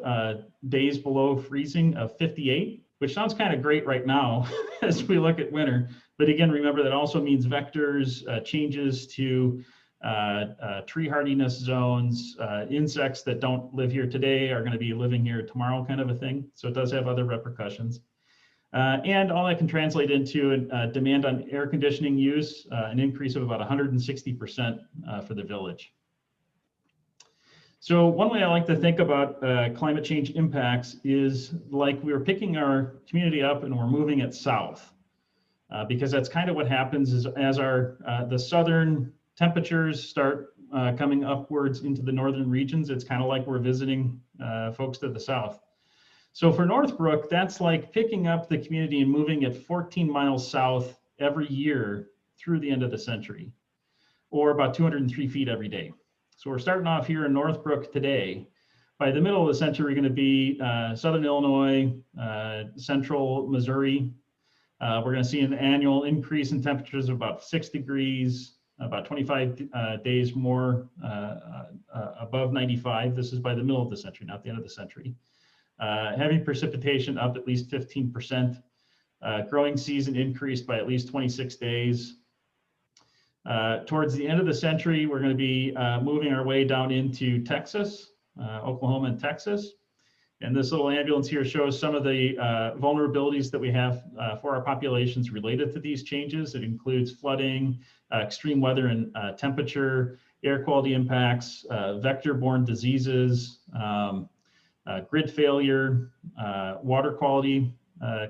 days below freezing of 58, which sounds kind of great right now as we look at winter. But again, remember that also means vectors, changes to tree hardiness zones, insects that don't live here today are going to be living here tomorrow, kind of a thing. So it does have other repercussions. And all that can translate into demand on air conditioning use, an increase of about 160% for the village. So one way I like to think about climate change impacts is like we're picking our community up and we're moving it south, because that's kind of what happens is as the southern temperatures start coming upwards into the northern regions, it's kind of like we're visiting folks to the south. So for Northbrook, that's like picking up the community and moving it 14 miles south every year through the end of the century, or about 203 feet every day. So we're starting off here in Northbrook today. By the middle of the century, we're going to be southern Illinois, central Missouri. We're going to see an annual increase in temperatures of about 6 degrees, about 25 days more above 95. This is by the middle of the century, not the end of the century. Heavy precipitation up at least 15%. Growing season increased by at least 26 days. Towards the end of the century, we're going to be moving our way down into Texas, Oklahoma and Texas. And this little ambulance here shows some of the vulnerabilities that we have for our populations related to these changes. It includes flooding, extreme weather and temperature, air quality impacts, vector-borne diseases, grid failure, water quality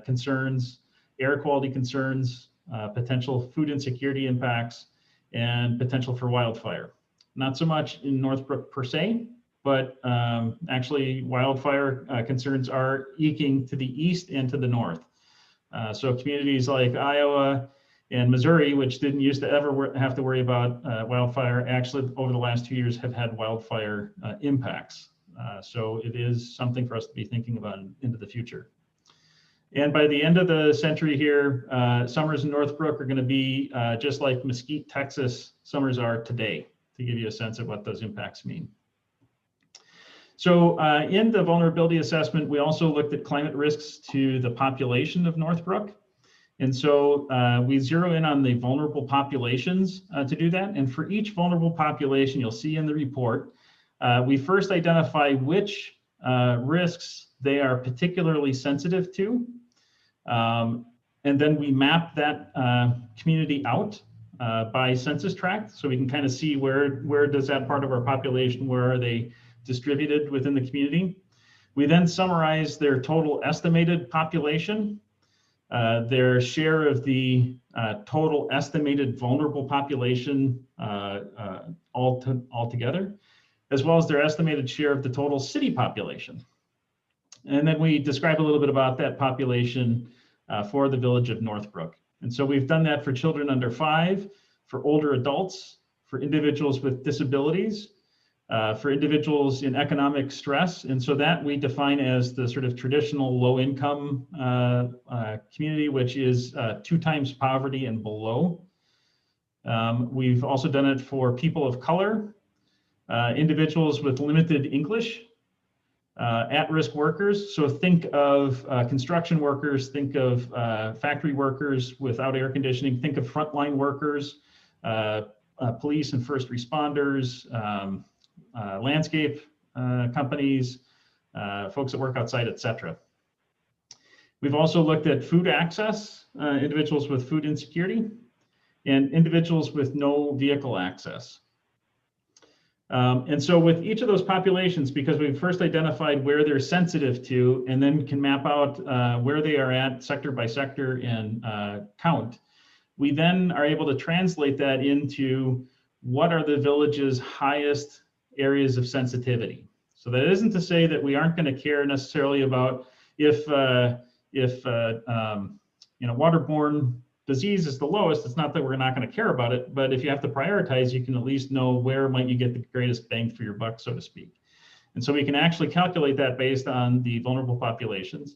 concerns, air quality concerns, potential food insecurity impacts, and potential for wildfire. Not so much in Northbrook per se, but actually wildfire concerns are eking to the east and to the north. So communities like Iowa and Missouri, which didn't used to ever have to worry about wildfire, actually over the last 2 years have had wildfire impacts. So it is something for us to be thinking about into the future. And by the end of the century here, summers in Northbrook are going to be just like Mesquite, Texas summers are today, to give you a sense of what those impacts mean. So in the vulnerability assessment, we also looked at climate risks to the population of Northbrook. And so we zero in on the vulnerable populations to do that. And for each vulnerable population, you'll see in the report, we first identify which risks they are particularly sensitive to. And then we map that community out by census tract, so we can kind of see where does that part of our population, where are they distributed within the community. We then summarize their total estimated population, their share of the total estimated vulnerable population altogether, as well as their estimated share of the total city population. And then we describe a little bit about that population for the village of Northbrook. And so we've done that for children under 5, for older adults, for individuals with disabilities, for individuals in economic stress. And so that we define as the sort of traditional low income community, which is 2 times poverty and below. We've also done it for people of color, individuals with limited English, at-risk workers. So think of construction workers, think of factory workers without air conditioning, think of frontline workers, police and first responders, landscape companies, folks that work outside, etc. We've also looked at food access, individuals with food insecurity, and individuals with no vehicle access. And so with each of those populations, because we've first identified where they're sensitive to, and then can map out where they are at sector by sector and count, we then are able to translate that into what are the village's highest areas of sensitivity. So that isn't to say that we aren't going to care necessarily about if waterborne disease is the lowest. It's not that we're not going to care about it, but if you have to prioritize, you can at least know where might you get the greatest bang for your buck, so to speak. And so we can actually calculate that based on the vulnerable populations,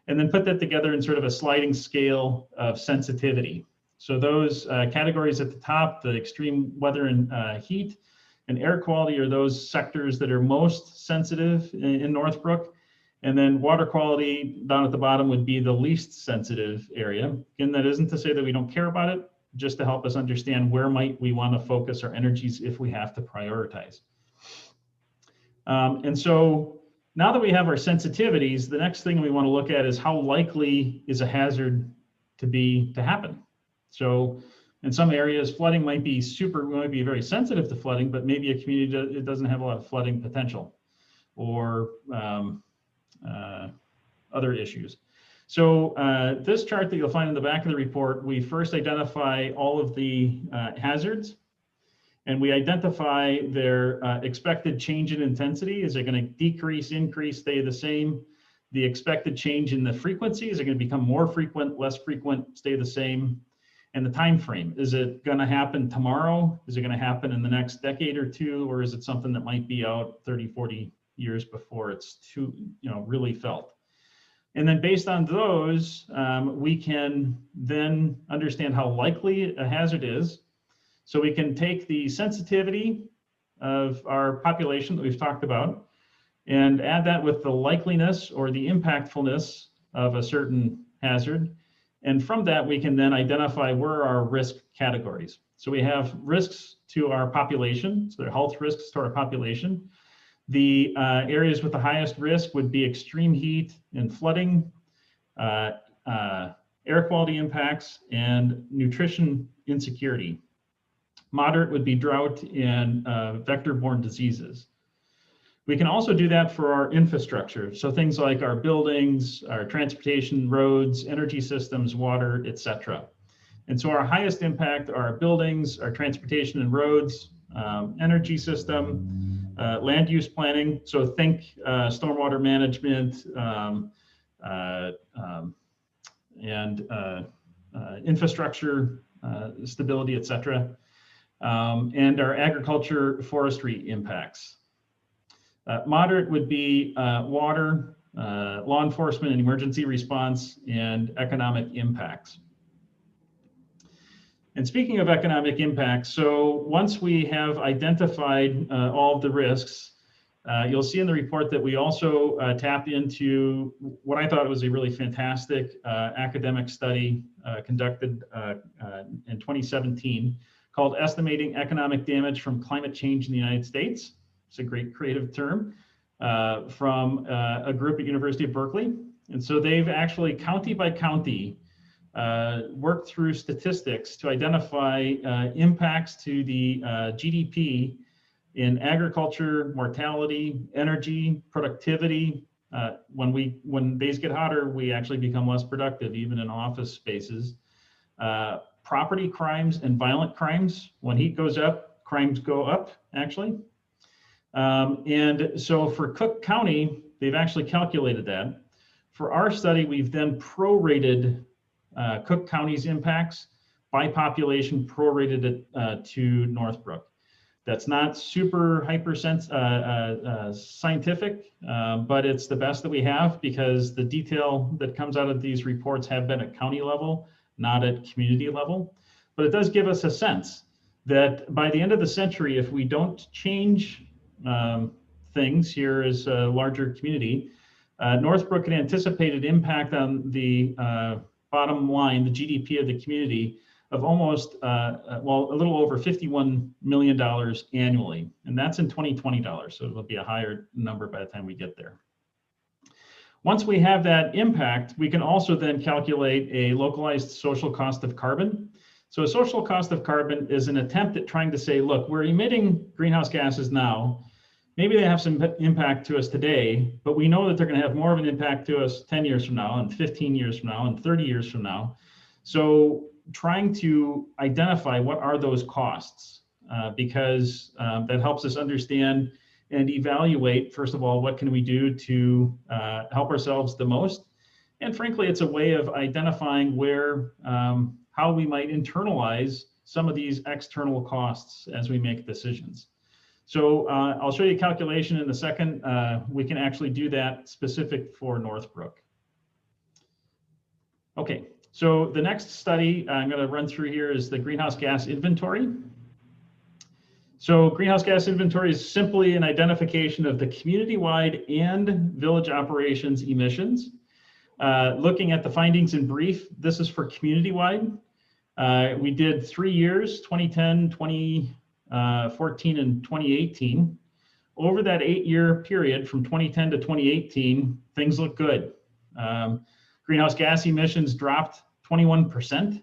and then put that together in sort of a sliding scale of sensitivity. So those categories at the top, the extreme weather and heat and air quality, are those sectors that are most sensitive in Northbrook. And then water quality down at the bottom would be the least sensitive area. Again, that isn't to say that we don't care about it, just to help us understand where might we want to focus our energies if we have to prioritize. And so now that we have our sensitivities, the next thing we want to look at is how likely is a hazard to happen. So in some areas, flooding might be very sensitive to flooding, but maybe a community it doesn't have a lot of flooding potential, or other issues. So this chart that you'll find in the back of the report, we first identify all of the hazards, and we identify their expected change in intensity. Is it going to decrease, increase, stay the same? The expected change in the frequency, is it going to become more frequent, less frequent, stay the same? And the time frame, is it going to happen tomorrow? Is it going to happen in the next decade or two? Or is it something that might be out 30, 40 years before it's really felt? And then based on those, we can then understand how likely a hazard is. So we can take the sensitivity of our population that we've talked about and add that with the likeliness or the impactfulness of a certain hazard. And from that, we can then identify where our risk categories. So we have risks to our population, so they're health risks to our population. The areas with the highest risk would be extreme heat and flooding, air quality impacts, and nutrition insecurity. Moderate would be drought and vector-borne diseases. We can also do that for our infrastructure. So things like our buildings, our transportation, roads, energy systems, water, etc. And so our highest impact are our buildings, our transportation and roads, energy system, land use planning. So think stormwater management and infrastructure stability, etc. And our agriculture, forestry impacts. Moderate would be water, law enforcement and emergency response, and economic impacts. And speaking of economic impacts, so once we have identified all of the risks, you'll see in the report that we also tapped into what I thought was a really fantastic academic study conducted in 2017 called Estimating Economic Damage from Climate Change in the United States. It's a great creative term from a group at University of Berkeley. And so they've actually county by county worked through statistics to identify impacts to the GDP in agriculture, mortality, energy, productivity. When days get hotter, we actually become less productive, even in office spaces. Property crimes and violent crimes. When heat goes up, crimes go up, actually. And so for Cook County, they've actually calculated that. For our study, we've then prorated Cook County's impacts by population, prorated it to Northbrook. That's not super scientific, but it's the best that we have because the detail that comes out of these reports have been at county level, not at community level. But it does give us a sense that by the end of the century, if we don't change things here as a larger community, Northbrook had anticipated impact on the bottom line, the GDP of the community, of almost, a little over $51 million annually. And that's in 2020 dollars, so it'll be a higher number by the time we get there. Once we have that impact, we can also then calculate a localized social cost of carbon. So a social cost of carbon is an attempt at trying to say, look, we're emitting greenhouse gases now. Maybe they have some impact to us today, but we know that they're going to have more of an impact to us 10 years from now, and 15 years from now, and 30 years from now. So trying to identify what are those costs, because that helps us understand and evaluate, first of all, what can we do to help ourselves the most? And frankly, it's a way of identifying where, how we might internalize some of these external costs as we make decisions. So I'll show you a calculation in a second. We can actually do that specific for Northbrook. Okay, so the next study I'm going to run through here is the greenhouse gas inventory. So greenhouse gas inventory is simply an identification of the community-wide and village operations emissions. Looking at the findings in brief, this is for community-wide. We did 3 years, 2010, 2014, and 2018. Over that 8-year period from 2010 to 2018, things look good. Greenhouse gas emissions dropped 21%.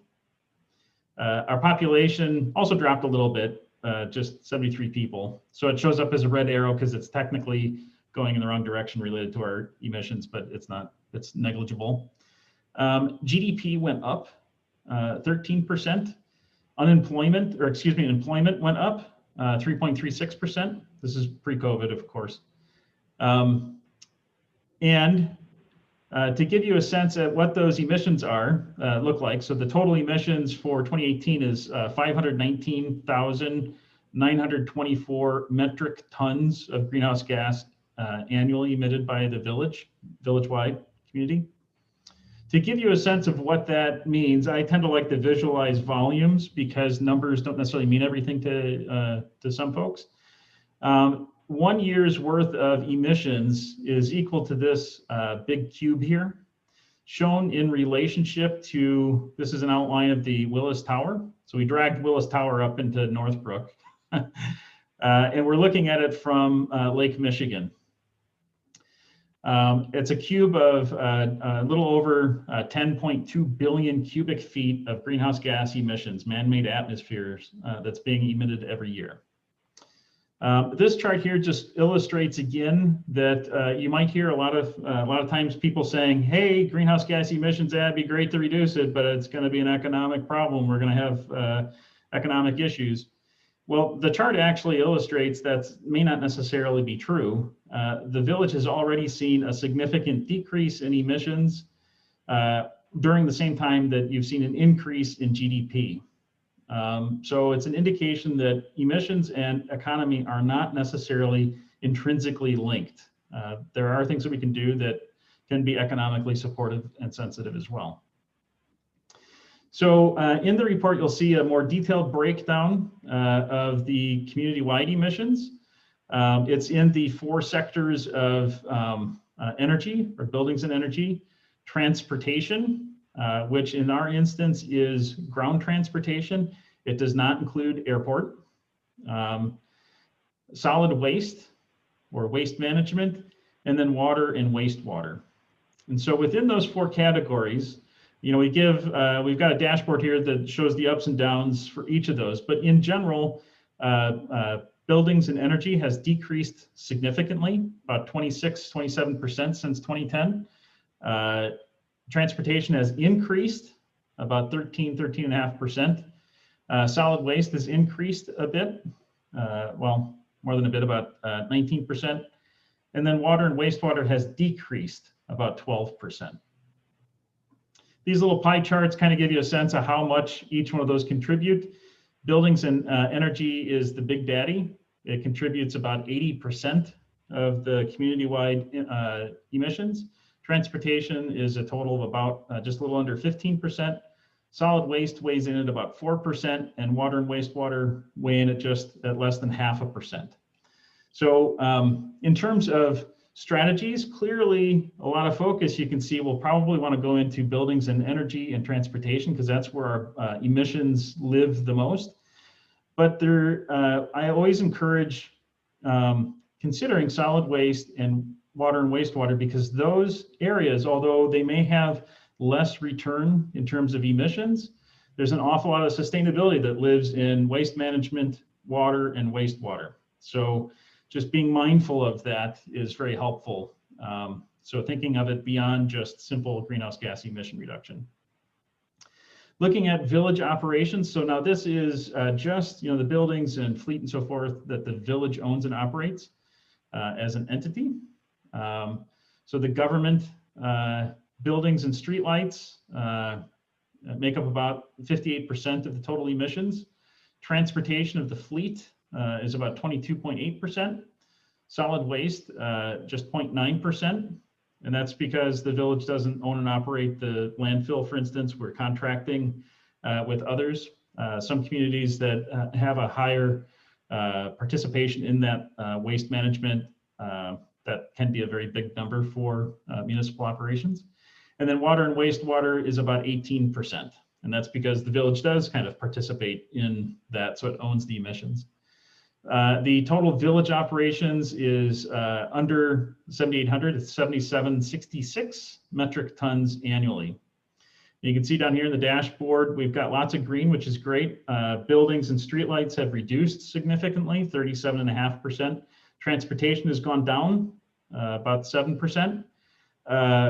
Our population also dropped a little bit, just 73 people. So it shows up as a red arrow because it's technically going in the wrong direction related to our emissions, but it's not, it's negligible. GDP went up 13%. Employment went up 3.36%. This is pre-COVID, of course. To give you a sense at what those emissions are, look like, so the total emissions for 2018 is 519,924 metric tons of greenhouse gas annually emitted by the village-wide community. To give you a sense of what that means, I tend to like to visualize volumes because numbers don't necessarily mean everything to some folks. 1 year's worth of emissions is equal to this big cube here, shown in relationship to, this is an outline of the Willis Tower. So we dragged Willis Tower up into Northbrook, and we're looking at it from Lake Michigan. It's a cube of a little over 10.2 billion cubic feet of greenhouse gas emissions, man-made atmospheres that's being emitted every year. This chart here just illustrates again that you might hear a lot of times people saying, "Hey, greenhouse gas emissions, that'd be great to reduce it, but it's going to be an economic problem. We're going to have economic issues." Well, the chart actually illustrates that may not necessarily be true. The village has already seen a significant decrease in emissions during the same time that you've seen an increase in GDP. So it's an indication that emissions and economy are not necessarily intrinsically linked. There are things that we can do that can be economically supportive and sensitive as well. So in the report, you'll see a more detailed breakdown of the community-wide emissions. It's in the 4 sectors of energy, or buildings and energy, transportation, which in our instance is ground transportation. It does not include airport. Solid waste, or waste management, and then water and wastewater. And so within those 4 categories, you know, we've got a dashboard here that shows the ups and downs for each of those. But in general, buildings and energy has decreased significantly, about 26-27% since 2010. Transportation has increased about 13.5%. Solid waste has increased a bit, well, more than a bit, about 19%. And then water and wastewater has decreased about 12%. These little pie charts kind of give you a sense of how much each one of those contribute. Buildings and energy is the big daddy. It contributes about 80% of the community-wide emissions. Transportation is a total of about just a little under 15%. Solid waste weighs in at about 4%, and water and wastewater weigh in at just less than 0.5%. So in terms of strategies, clearly a lot of focus you can see will probably want to go into buildings and energy and transportation because that's where our emissions live the most. But I always encourage considering solid waste and water and wastewater because those areas, although they may have less return in terms of emissions, there's an awful lot of sustainability that lives in waste management, water, and wastewater. So just being mindful of that is very helpful. So thinking of it beyond just simple greenhouse gas emission reduction. Looking at village operations. So now this is just, the buildings and fleet and so forth that the village owns and operates as an entity. So the government buildings and streetlights make up about 58% of the total emissions. Transportation of the fleet is about 22.8%. Solid waste, just 0.9%. And that's because the village doesn't own and operate the landfill, for instance. We're contracting with others. Some communities that have a higher participation in that waste management, that can be a very big number for municipal operations. And then water and wastewater is about 18%. And that's because the village does kind of participate in that, so it owns the emissions. The total village operations is under 7,800, it's 7,766 metric tons annually. You can see down here in the dashboard, we've got lots of green, which is great. Buildings and streetlights have reduced significantly, 37.5%. Transportation has gone down about 7%.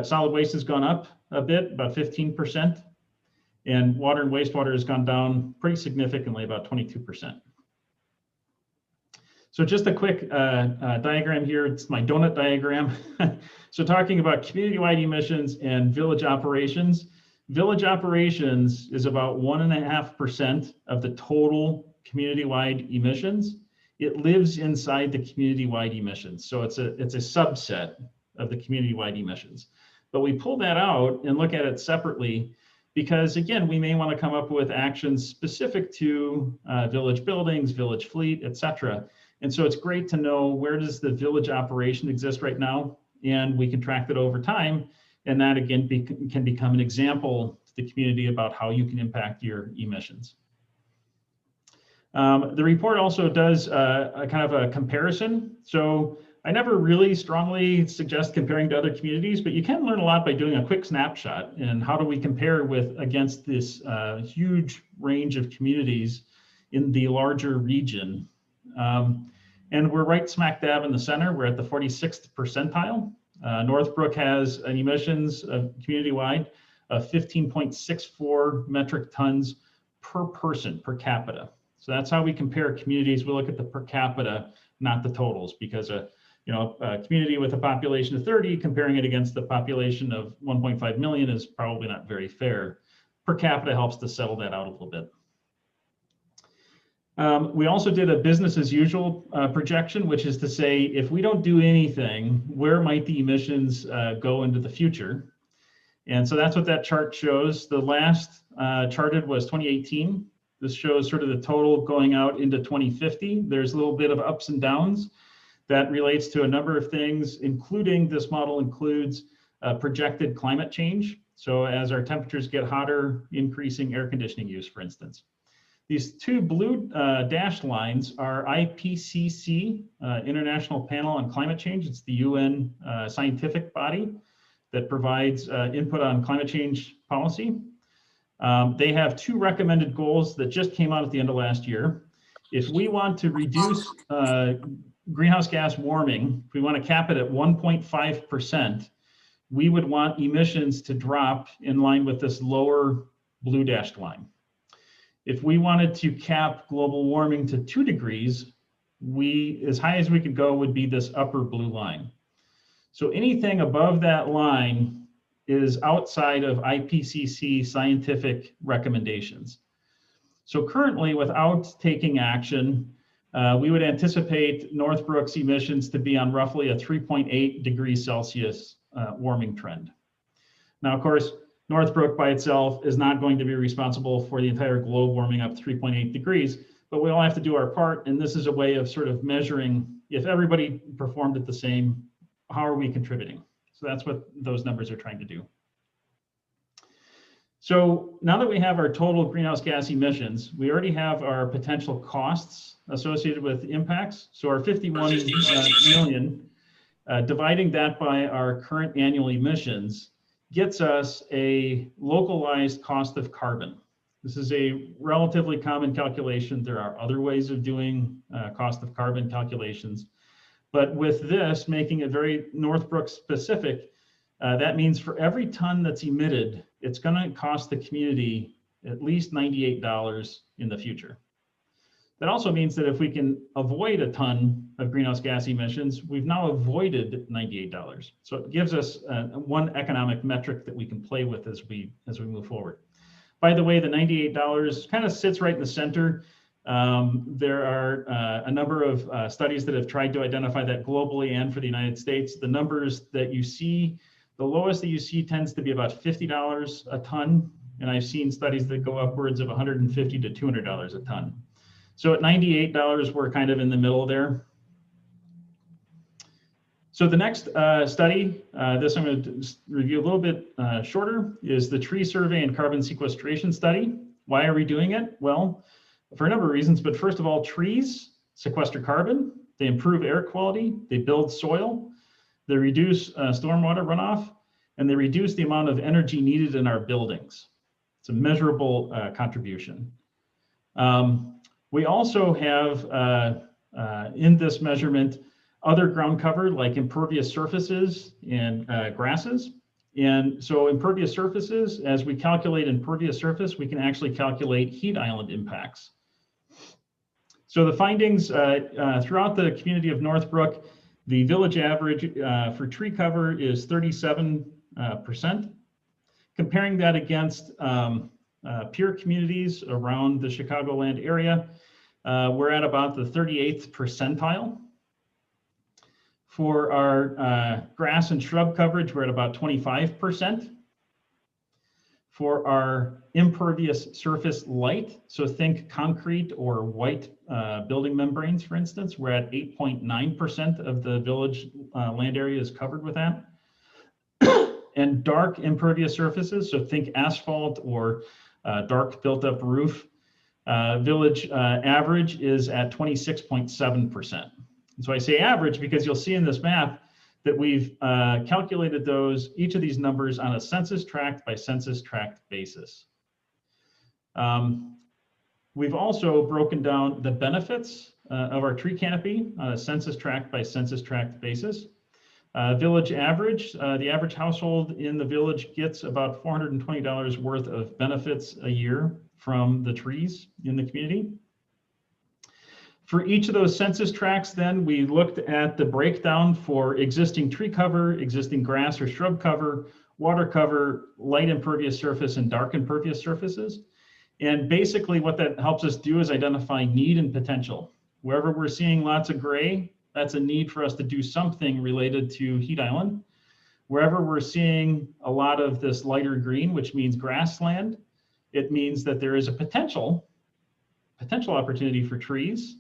Solid waste has gone up a bit, about 15%. And water and wastewater has gone down pretty significantly, about 22%. So just a quick diagram here. It's my donut diagram. So talking about community-wide emissions and village operations. Village operations is about 1.5% of the total community-wide emissions. It lives inside the community-wide emissions. So it's a subset of the community-wide emissions. But we pull that out and look at it separately because, again, we may want to come up with actions specific to village buildings, village fleet, et cetera. And so it's great to know where does the village operation exist right now, and we can track that over time. And that, again, can become an example to the community about how you can impact your emissions. The report also does a kind of a comparison. So I never really strongly suggest comparing to other communities, but you can learn a lot by doing a quick snapshot and how do we compare against this huge range of communities in the larger region. And we're right smack dab in the center. We're at the 46th percentile. Northbrook has an emissions community-wide of 15.64 metric tons per person, per capita. So that's how we compare communities. We look at the per capita, not the totals, because a community with a population of 30, comparing it against the population of 1.5 million is probably not very fair. Per capita helps to settle that out a little bit. We also did a business as usual projection, which is to say, if we don't do anything, where might the emissions go into the future? And so that's what that chart shows. The last charted was 2018. This shows sort of the total going out into 2050. There's a little bit of ups and downs. That relates to a number of things, including this model includes projected climate change. So as our temperatures get hotter, increasing air conditioning use, for instance. These two blue dashed lines are IPCC, International Panel on Climate Change. It's the UN scientific body that provides input on climate change policy. They have two recommended goals that just came out at the end of last year. If we want to reduce greenhouse gas warming, if we want to cap it at 1.5%, we would want emissions to drop in line with this lower blue dashed line. If we wanted to cap global warming to 2 degrees, as high as we could go would be this upper blue line. So anything above that line is outside of IPCC scientific recommendations. So currently, without taking action, we would anticipate Northbrook's emissions to be on roughly a 3.8 degrees Celsius warming trend. Now, of course, Northbrook by itself is not going to be responsible for the entire globe warming up 3.8 degrees, but we all have to do our part. And this is a way of sort of measuring if everybody performed it the same, how are we contributing? So that's what those numbers are trying to do. So now that we have our total greenhouse gas emissions, we already have our potential costs associated with impacts. So our 51 million, dividing that by our current annual emissions, gets us a localized cost of carbon. This is a relatively common calculation. There are other ways of doing cost of carbon calculations. But with this, making it very Northbrook specific, that means for every ton that's emitted, it's going to cost the community at least $98 in the future. That also means that if we can avoid a ton of greenhouse gas emissions, we've now avoided $98. So it gives us one economic metric that we can play with as we move forward. By the way, the $98 kind of sits right in the center. There are a number of studies that have tried to identify that globally and for the United States. The numbers that you see, the lowest that you see tends to be about $50 a ton. And I've seen studies that go upwards of $150 to $200 a ton. So at $98, we're kind of in the middle there. So the next study, this I'm going to review a little bit shorter, is the tree survey and carbon sequestration study. Why are we doing it? Well, for a number of reasons, but first of all, trees sequester carbon, they improve air quality, they build soil, they reduce stormwater runoff, and they reduce the amount of energy needed in our buildings. It's a measurable contribution. We also have in this measurement other ground cover like impervious surfaces and grasses. And so impervious surfaces, as we calculate impervious surface, we can actually calculate heat island impacts. So the findings throughout the community of Northbrook, the village average for tree cover is 37%. Comparing that against peer communities around the Chicagoland area, we're at about the 38th percentile. For our grass and shrub coverage, we're at about 25%. For our impervious surface light, so think concrete or white building membranes, for instance, we're at 8.9% of the village land area is covered with that. And dark impervious surfaces, so think asphalt or dark built up roof, village average is at 26.7%. So I say average because you'll see in this map that we've calculated each of these numbers on a census tract by census tract basis. We've also broken down the benefits of our tree canopy on a census tract by census tract basis. Village average, the average household in the village gets about $420 worth of benefits a year from the trees in the community. For each of those census tracts, then we looked at the breakdown for existing tree cover, existing grass or shrub cover, water cover, light impervious surface, and dark impervious surfaces. And basically what that helps us do is identify need and potential. Wherever we're seeing lots of gray, that's a need for us to do something related to heat island. Wherever we're seeing a lot of this lighter green, which means grassland, it means that there is a potential opportunity for trees.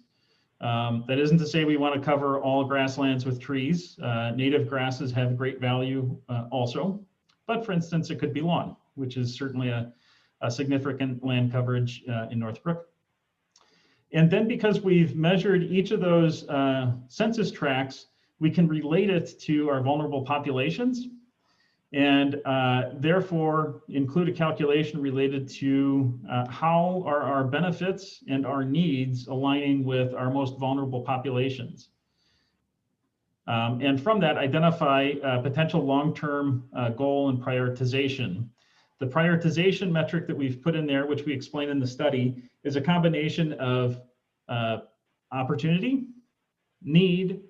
That isn't to say we want to cover all grasslands with trees. Native grasses have great value also. But for instance, it could be lawn, which is certainly a significant land coverage in Northbrook. And then because we've measured each of those census tracts, we can relate it to our vulnerable populations and therefore include a calculation related to how are our benefits and our needs aligning with our most vulnerable populations. And from that, identify potential long-term goal and prioritization. The prioritization metric that we've put in there, which we explain in the study, is a combination of opportunity, need,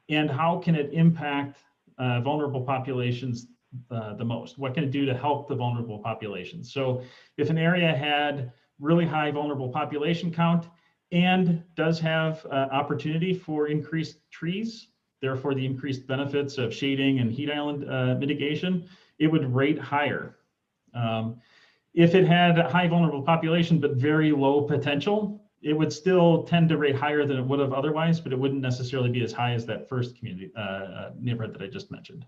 and how can it impact vulnerable populations the most? What can it do to help the vulnerable populations? So if an area had really high vulnerable population count and does have opportunity for increased trees, therefore the increased benefits of shading and heat island mitigation, it would rate higher. If it had a high vulnerable population but very low potential, it would still tend to rate higher than it would have otherwise, but it wouldn't necessarily be as high as that first community neighborhood that I just mentioned.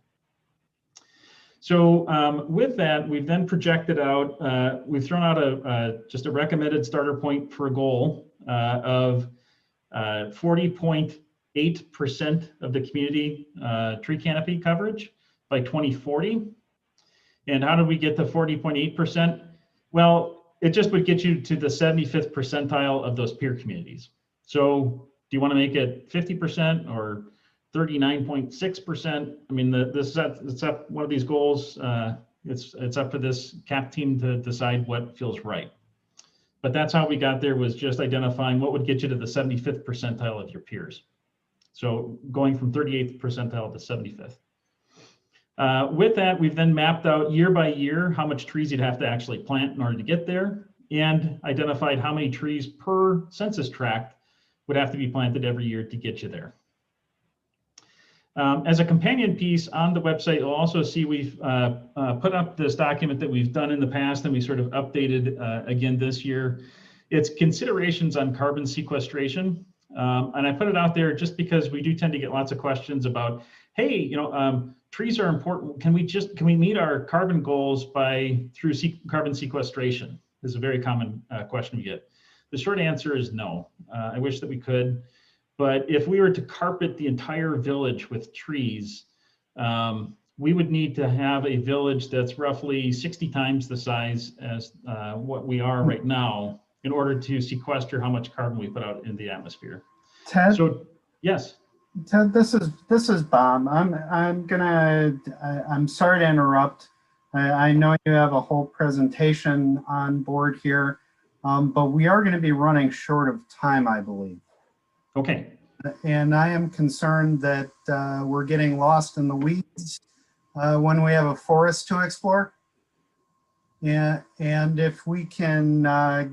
So with that, we've then projected out, we've thrown out just a recommended starter point for a goal of 40.8% of the community tree canopy coverage by 2040. And how do we get to 40.8%? Well, it just would get you to the 75th percentile of those peer communities. So do you want to make it 50% or 39.6%? I mean, it's up one of these goals. It's up to this CAPT team to decide what feels right. But that's how we got there, was just identifying what would get you to the 75th percentile of your peers. So going from 38th percentile to 75th. With that, we've then mapped out year by year how much trees you'd have to actually plant in order to get there, and identified how many trees per census tract would have to be planted every year to get you there. As a companion piece on the website, you'll also see we've put up this document that we've done in the past, and we sort of updated again this year. It's considerations on carbon sequestration. And I put it out there just because we do tend to get lots of questions about, hey, you know, trees are important. Can we meet our carbon goals through carbon sequestration? This is a very common question we get. The short answer is no. I wish that we could. But if we were to carpet the entire village with trees, we would need to have a village that's roughly 60 times the size as what we are right now in order to sequester how much carbon we put out in the atmosphere. Ted? So, yes. Ted, this is Bob. I'm sorry to interrupt. I know you have a whole presentation on board here, but we are going to be running short of time, I believe. Okay. And I am concerned that we're getting lost in the weeds when we have a forest to explore. Yeah, and if we can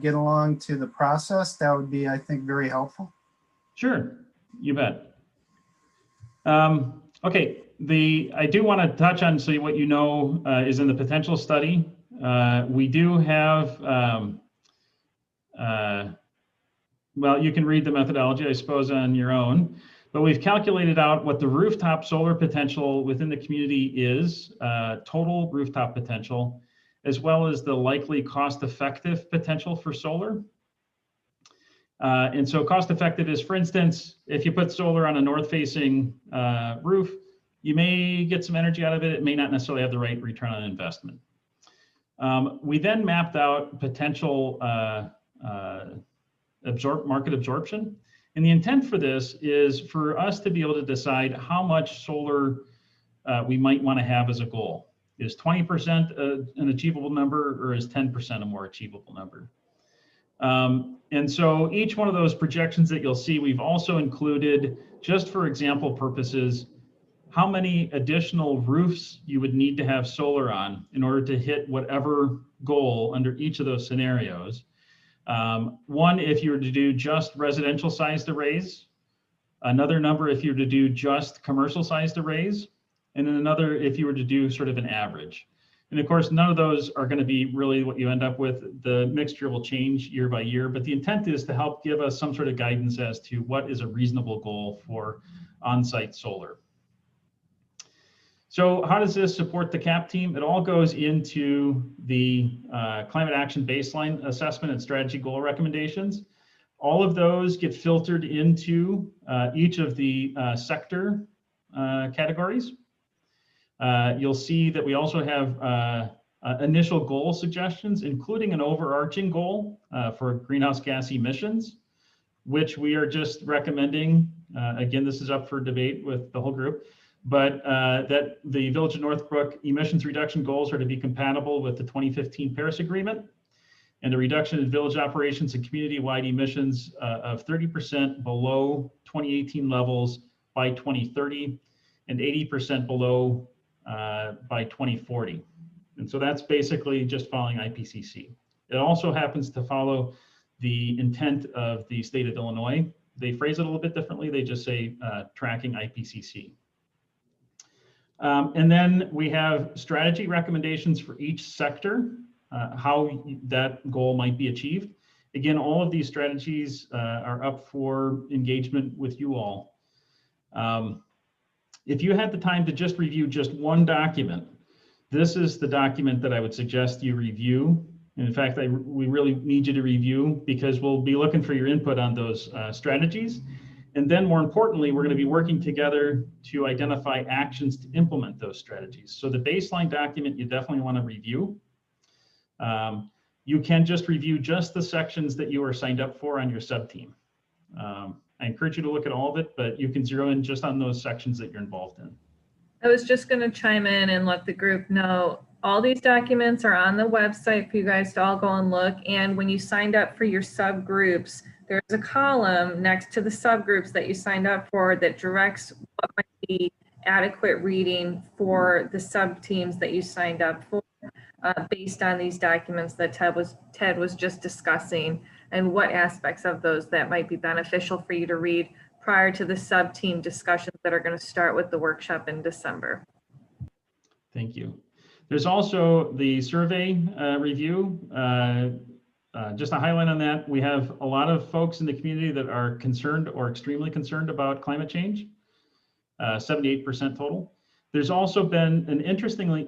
get along to the process, that would be, I think, very helpful. Sure, you bet. Okay, I do want to touch on what you know is in the potential study. We do have, well, you can read the methodology, I suppose, on your own, but we've calculated out what the rooftop solar potential within the community is, total rooftop potential, as well as the likely cost-effective potential for solar. And so cost-effective is, for instance, if you put solar on a north-facing roof, you may get some energy out of it. It may not necessarily have the right return on investment. We then mapped out potential market absorption. And the intent for this is for us to be able to decide how much solar we might want to have as a goal. Is 20% an achievable number, or is 10% a more achievable number? And so each one of those projections that you'll see, we've also included, just for example purposes, how many additional roofs you would need to have solar on in order to hit whatever goal under each of those scenarios. One, if you were to do just residential sized arrays, another number if you were to do just commercial sized arrays, and then another if you were to do sort of an average. And of course, none of those are going to be really what you end up with. The mixture will change year by year, but the intent is to help give us some sort of guidance as to what is a reasonable goal for on-site solar. So how does this support the CAPT team? It all goes into the climate action baseline assessment and strategy goal recommendations. All of those get filtered into each of the sector categories. You'll see that we also have initial goal suggestions, including an overarching goal for greenhouse gas emissions, which we are just recommending. Again, this is up for debate with the whole group, but that the Village of Northbrook emissions reduction goals are to be compatible with the 2015 Paris Agreement, and a reduction in village operations and community-wide emissions of 30% below 2018 levels by 2030, and 80% below by 2040. And so that's basically just following IPCC. It also happens to follow the intent of the state of Illinois. They phrase it a little bit differently. They just say tracking IPCC. And then we have strategy recommendations for each sector, how that goal might be achieved. Again, all of these strategies are up for engagement with you all. If you had the time to just review just one document, this is the document that I would suggest you review. And in fact, we really need you to review, because we'll be looking for your input on those strategies. And then more importantly, we're going to be working together to identify actions to implement those strategies. So the baseline document you definitely want to review. You can just review just the sections that you are signed up for on your sub-team. I encourage you to look at all of it, but you can zero in just on those sections that you're involved in. I was just going to chime in and let the group know, All these documents are on the website for you guys to all go and look. And when you signed up for your subgroups, there's a column next to the subgroups that you signed up for that directs what might be adequate reading for the sub teams that you signed up for, based on these documents that Ted was just discussing, and what aspects of those that might be beneficial for you to read prior to the sub team discussions that are going to start with the workshop in December. Thank you. There's also the survey review. Just a highlight on that, we have a lot of folks in the community that are concerned or extremely concerned about climate change, 78% total. There's also been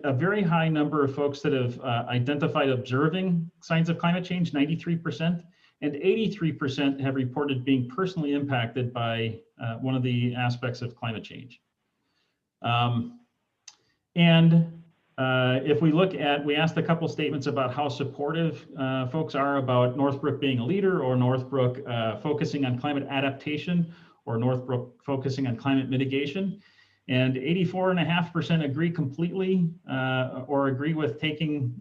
a very high number of folks that have identified observing signs of climate change, 93%, and 83% have reported being personally impacted by one of the aspects of climate change. If we look at, we asked a couple statements about how supportive folks are about Northbrook being a leader, or Northbrook focusing on climate adaptation, or Northbrook focusing on climate mitigation. And 84.5% agree completely or agree with taking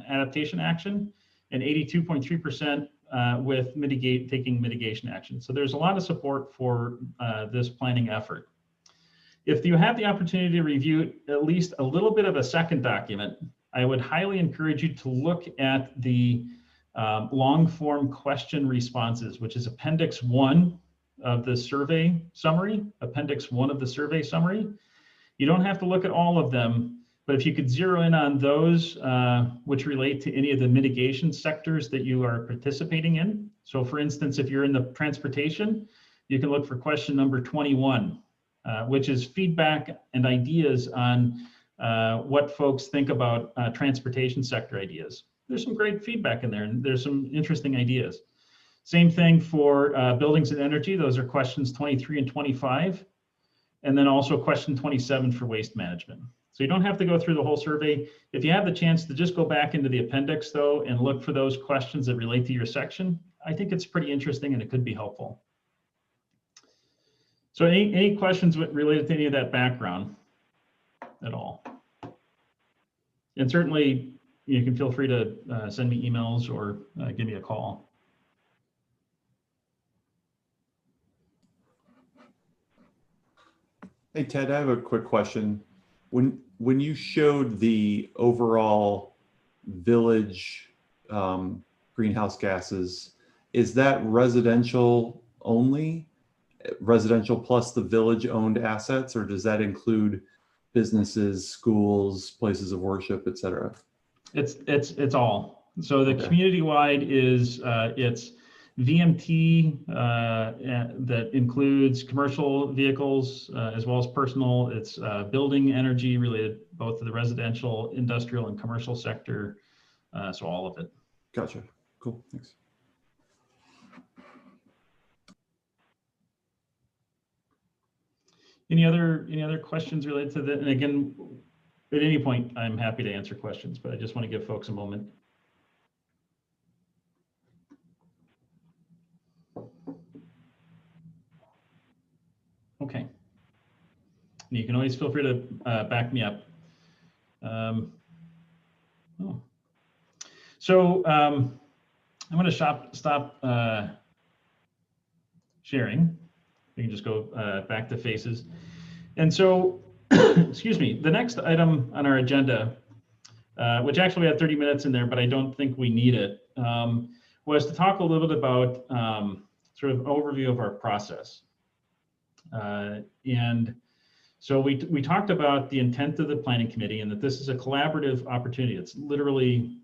adaptation action, and 82.3% with taking mitigation action. So there's a lot of support for this planning effort. If you have the opportunity to review at least a little bit of a second document, I would highly encourage you to look at the long form question responses, which is Appendix 1 of the survey summary, Appendix 1 of the survey summary. You don't have to look at all of them, but if you could zero in on those which relate to any of the mitigation sectors that you are participating in. So for instance, if you're in the transportation, you can look for question number 21. Which is feedback and ideas on what folks think about transportation sector ideas. There's some great feedback in there, and there's some interesting ideas. Same thing for buildings and energy. Those are questions 23 and 25. And then also question 27 for waste management. So you don't have to go through the whole survey. If you have the chance to just go back into the appendix though, and look for those questions that relate to your section, I think it's pretty interesting and it could be helpful. So any questions related to any of that background at all? And certainly you can feel free to send me emails or give me a call. Hey, Ted, I have a quick question. When you showed the overall village greenhouse gases, is that residential only? Residential plus the village owned assets, or does that include businesses, schools, places of worship, et cetera? It's all. So the community wide is it's VMT that includes commercial vehicles as well as personal. It's building energy related both to the residential, industrial, and commercial sector. So all of it. Gotcha. Cool. Thanks. Any other questions related to that? And again, at any point, I'm happy to answer questions, but I just want to give folks a moment. Okay. And you can always feel free to back me up. So I'm going to stop sharing. You can just go back to faces. And so, excuse me, the next item on our agenda, which actually had 30 minutes in there, but I don't think we need it, was to talk a little bit about sort of overview of our process. And so we talked about the intent of the planning committee and that this is a collaborative opportunity. It's literally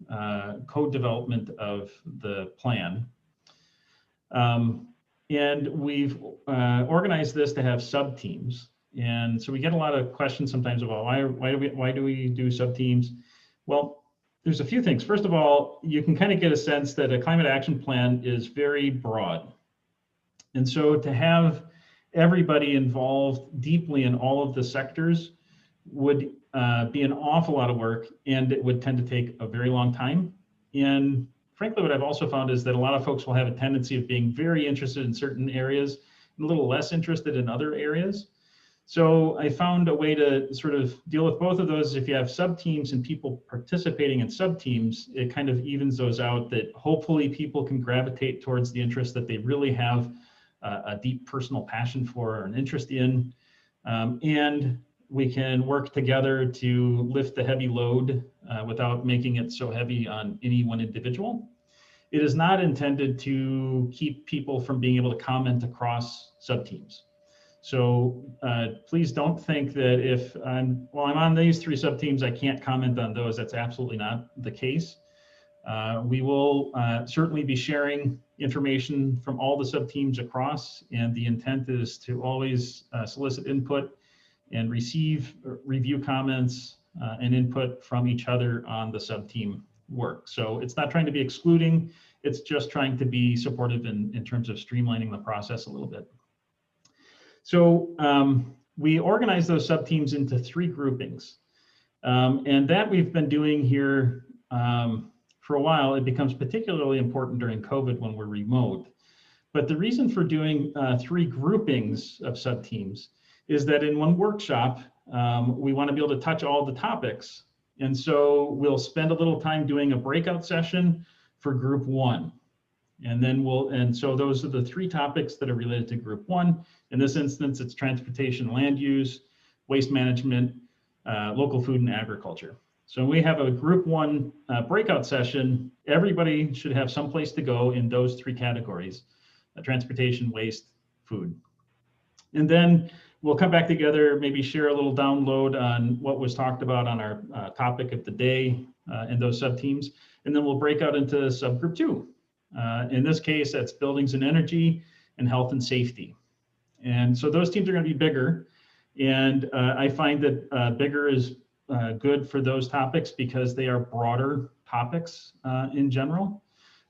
co-development of the plan. And we've organized this to have sub-teams. And so we get a lot of questions sometimes about why do we do sub-teams? Well, there's a few things. First of all, you can kind of get a sense that a climate action plan is very broad. And so to have everybody involved deeply in all of the sectors would be an awful lot of work, and it would tend to take a very long time. And frankly, what I've also found is that a lot of folks will have a tendency of being very interested in certain areas and a little less interested in other areas. So I found a way to sort of deal with both of those. If you have sub-teams and people participating in sub-teams, it kind of evens those out, that hopefully people can gravitate towards the interest that they really have a deep personal passion for or an interest in. And we can work together to lift the heavy load without making it so heavy on any one individual. It is not intended to keep people from being able to comment across sub-teams. So please don't think that if I'm on these 3 sub-teams, I can't comment on those. That's absolutely not the case. We will certainly be sharing information from all the sub-teams across, and the intent is to always solicit input and receive review comments and input from each other on the sub-team work. So it's not trying to be excluding, it's just trying to be supportive in terms of streamlining the process a little bit. So we organize those sub-teams into 3 groupings. And that we've been doing here for a while. It becomes particularly important during COVID when we're remote. But the reason for doing 3 groupings of sub-teams is that in one workshop, we want to be able to touch all the topics. And so we'll spend a little time doing a breakout session for group 1. And then so those are the 3 topics that are related to group 1. In this instance, it's transportation, land use, waste management, local food and agriculture. So we have a group 1 breakout session. Everybody should have some place to go in those 3 categories: transportation, waste, food. And then we'll come back together, maybe share a little download on what was talked about on our topic of the day in those sub-teams. And then we'll break out into subgroup 2. In this case, that's buildings and energy and health and safety. And so those teams are going to be bigger. And I find that bigger is good for those topics because they are broader topics in general.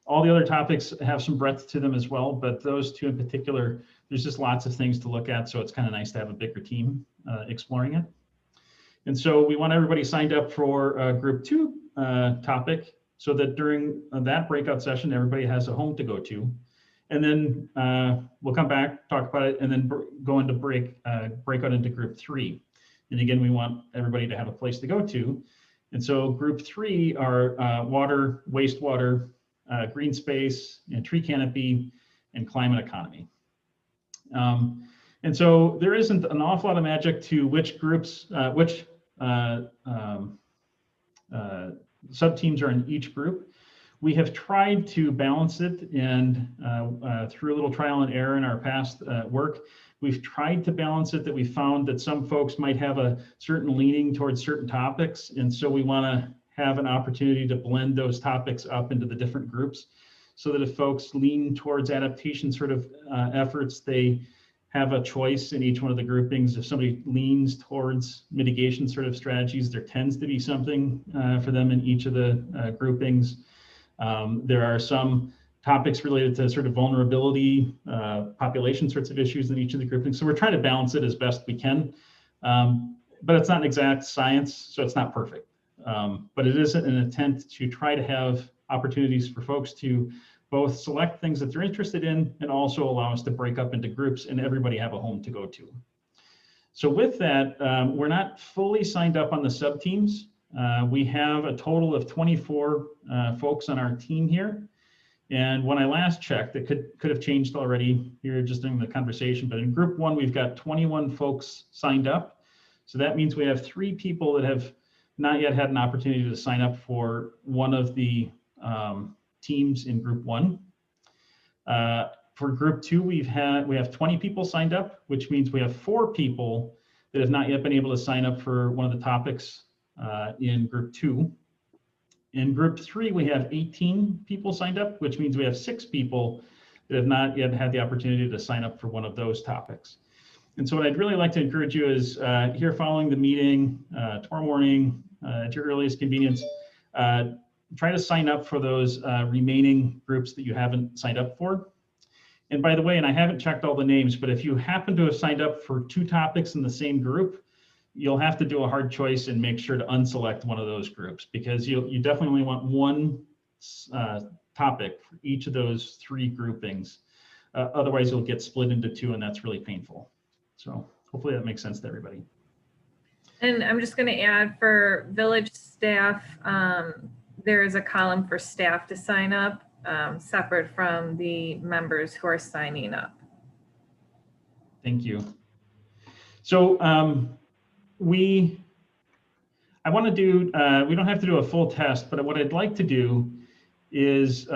All the other topics have some breadth to them as well, but those 2 in particular, there's just lots of things to look at. So it's kind of nice to have a bigger team exploring it. And so we want everybody signed up for group 2 topic, so that during that breakout session, everybody has a home to go to. And then we'll come back, talk about it, and then go into breakout into group 3. And again, we want everybody to have a place to go to. And so group 3 are water, wastewater, green space, and tree canopy, and climate economy. And so there isn't an awful lot of magic to which groups, sub-teams are in each group. We have tried to balance it, and through a little trial and error in our past work, we've tried to balance it, that we found that some folks might have a certain leaning towards certain topics. And so we want to have an opportunity to blend those topics up into the different groups, so that if folks lean towards adaptation sort of efforts, they have a choice in each one of the groupings. If somebody leans towards mitigation sort of strategies, there tends to be something for them in each of the groupings. There are some topics related to sort of vulnerability, population sorts of issues in each of the groupings. So we're trying to balance it as best we can, but it's not an exact science, so it's not perfect. But it is an attempt to try to have opportunities for folks to both select things that they're interested in and also allow us to break up into groups and everybody have a home to go to. So with that, we're not fully signed up on the sub-teams. We have a total of 24 folks on our team here. And when I last checked, it could have changed already here just during the conversation, but in group 1, we've got 21 folks signed up. So that means we have 3 people that have not yet had an opportunity to sign up for one of the teams in group 1. For group 2, we have 20 people signed up, which means we have 4 people that have not yet been able to sign up for one of the topics in group 2. In group 3, we have 18 people signed up, which means we have 6 people that have not yet had the opportunity to sign up for one of those topics. And so what I'd really like to encourage you is here following the meeting tomorrow morning at your earliest convenience, try to sign up for those remaining groups that you haven't signed up for. And by the way, and I haven't checked all the names, but if you happen to have signed up for 2 topics in the same group, you'll have to do a hard choice and make sure to unselect one of those groups, because you definitely only want one topic for each of those 3 groupings. Otherwise, you'll get split into 2, and that's really painful. So Hopefully that makes sense to everybody. And I'm just going to add for village staff, there is a column for staff to sign up, separate from the members who are signing up. Thank you. So I want to do, we don't have to do a full test, but what I'd like to do is,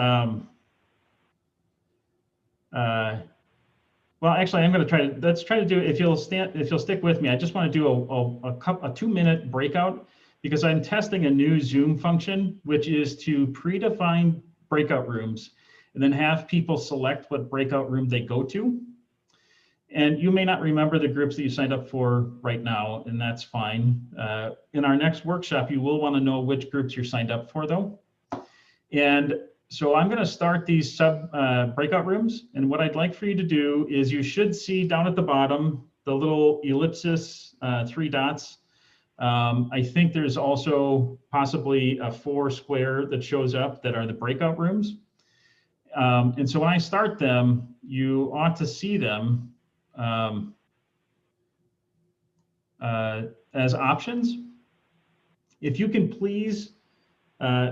well, actually, I'm going to try to, let's try to do, if you'll stick with me, I just want to do a 2-minute breakout, because I'm testing a new Zoom function, which is to predefine breakout rooms and then have people select what breakout room they go to. And you may not remember the groups that you signed up for right now, and that's fine. In our next workshop, you will want to know which groups you're signed up for, though. And so I'm going to start these breakout rooms. And what I'd like for you to do is you should see down at the bottom the little ellipsis, 3 dots. I think there's also possibly a 4 square that shows up that are the breakout rooms. And so when I start them, you ought to see them as options. If you can please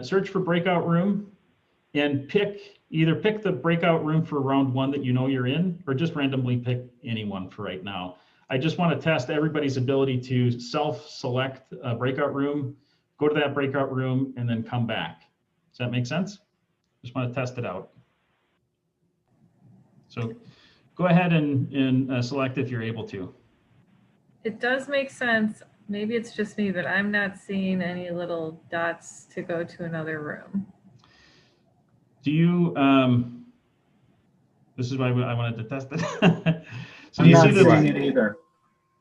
search for breakout room and either pick the breakout room for round 1 that you know you're in, or just randomly pick any one for right now. I just want to test everybody's ability to self-select a breakout room, go to that breakout room, and then come back. Does that make sense? Just want to test it out. So go ahead and select if you're able to. It does make sense. Maybe it's just me, but I'm not seeing any little dots to go to another room. Do you, this is why I wanted to test it. So I'm you not see seeing it either.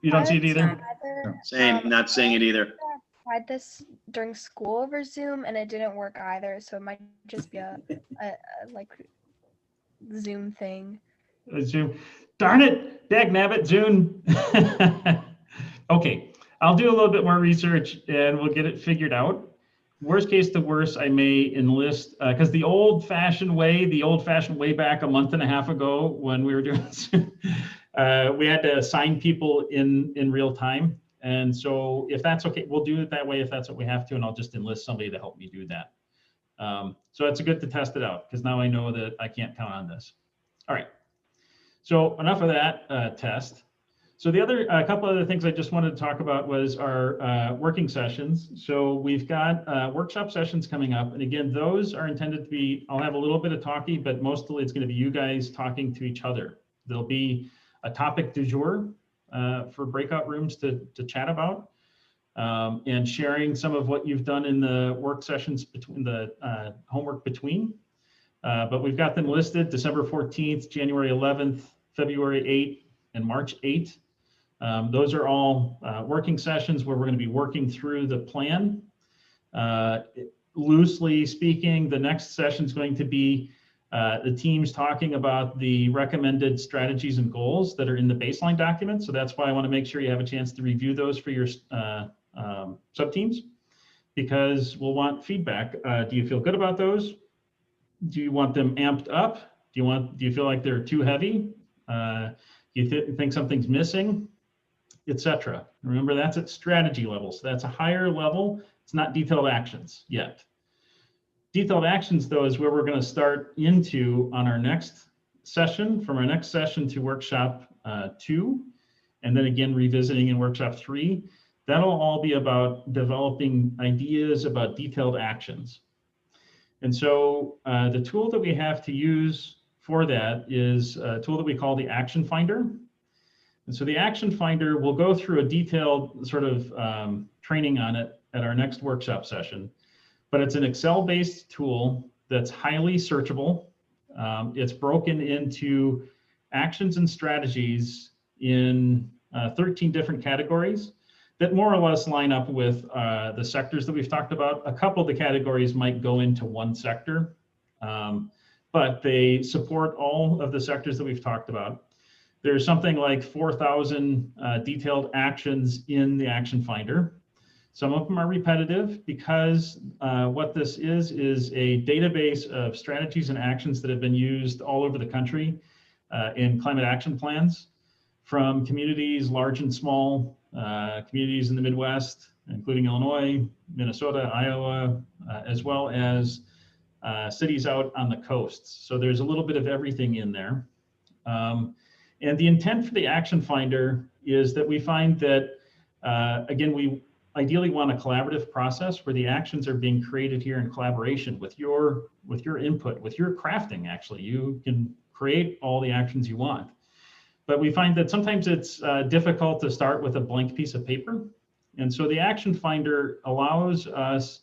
You don't see it either? No. Same, not seeing it either. I tried this during school over Zoom and it didn't work either, so it might just be a like Zoom thing. Zoom. Darn it, dagnabbit, Zoom. Okay, I'll do a little bit more research and we'll get it figured out. Worst case to worst, I may enlist, because the old-fashioned way back a month and a half ago when we were doing Zoom, we had to assign people in real time. And so if that's okay, we'll do it that way if that's what we have to, and I'll just enlist somebody to help me do that. So it's good to test it out, because now I know that I can't count on this. All right, so enough of that test. So the other, a couple other things I just wanted to talk about was our working sessions. So we've got workshop sessions coming up. And again, those are intended to be, I'll have a little bit of talking, but mostly it's going to be you guys talking to each other. There'll be a topic du jour for breakout rooms to chat about, and sharing some of what you've done in the work sessions between the homework between. But we've got them listed December 14th, January 11th, February 8th, and March 8th. Those are all working sessions where we're going to be working through the plan. Loosely speaking, the next session is going to be the teams talking about the recommended strategies and goals that are in the baseline document. So that's why I want to make sure you have a chance to review those for your sub-teams, because we'll want feedback. Do you feel good about those? Do you want them amped up? Do you feel like they're too heavy? Do you think something's missing? Etc. Remember, that's at strategy level. So that's a higher level. It's not detailed actions yet. Detailed actions, though, is where we're going to start into on our next session, from our next session to workshop 2, and then again revisiting in workshop 3. That'll all be about developing ideas about detailed actions. And so the tool that we have to use for that is a tool that we call the Action Finder. And so the Action Finder, we'll go through a detailed sort of training on it at our next workshop session. But it's an Excel-based tool that's highly searchable. It's broken into actions and strategies in 13 different categories that more or less line up with the sectors that we've talked about. A couple of the categories might go into one sector, but they support all of the sectors that we've talked about. There's something like 4,000 detailed actions in the Action Finder. Some of them are repetitive because what this is a database of strategies and actions that have been used all over the country in climate action plans from communities, large and small, communities in the Midwest, including Illinois, Minnesota, Iowa, as well as cities out on the coasts. So there's a little bit of everything in there. And the intent for the Action Finder is that we find that, again, we ideally want a collaborative process where the actions are being created here in collaboration with your input, with your crafting, actually. You can create all the actions you want. But we find that sometimes it's difficult to start with a blank piece of paper. And so the Action Finder allows us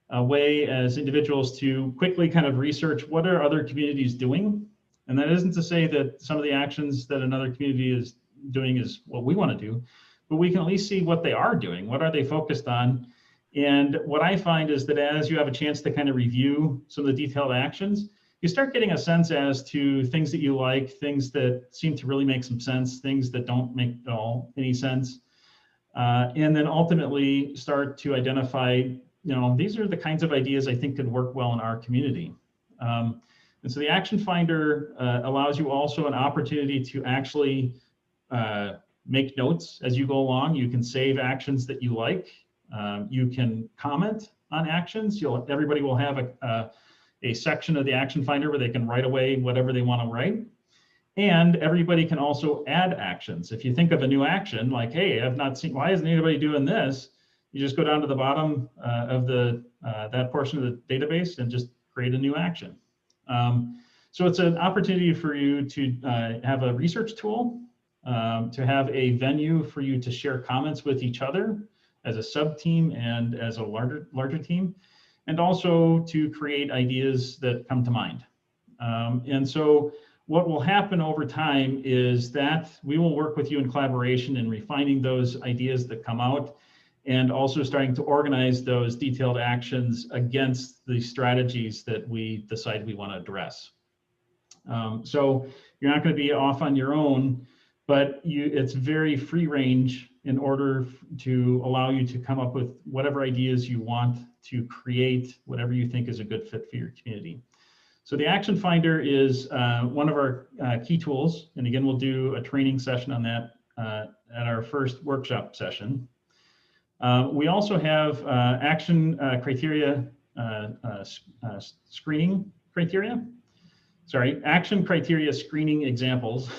a way as individuals to quickly kind of research what are other communities doing. And that isn't to say that some of the actions that another community is doing is what we want to do, but we can at least see what they are doing. What are they focused on? And what I find is that as you have a chance to kind of review some of the detailed actions, you start getting a sense as to things that you like, things that seem to really make some sense, things that don't make at all any sense. And then ultimately start to identify, these are the kinds of ideas I think could work well in our community. And so the Action Finder allows you also an opportunity to actually make notes as you go along. You can save actions that you like. You can comment on actions. Everybody will have a section of the Action Finder where they can write away whatever they want to write. And everybody can also add actions. If you think of a new action, like, hey, I've not seen, why isn't anybody doing this? You just go down to the bottom of that portion of the database and just create a new action. So it's an opportunity for you to have a research tool, to have a venue for you to share comments with each other as a sub-team and as a larger team, and also to create ideas that come to mind. And so what will happen over time is that we will work with you in collaboration in refining those ideas that come out, and also starting to organize those detailed actions against the strategies that we decide we want to address. So you're not going to be off on your own, but it's very free range in order to allow you to come up with whatever ideas you want to create, whatever you think is a good fit for your community. So the Action Finder is one of our key tools. And again, we'll do a training session on that at our first workshop session. We also have action criteria, screening criteria. Sorry, action criteria screening examples.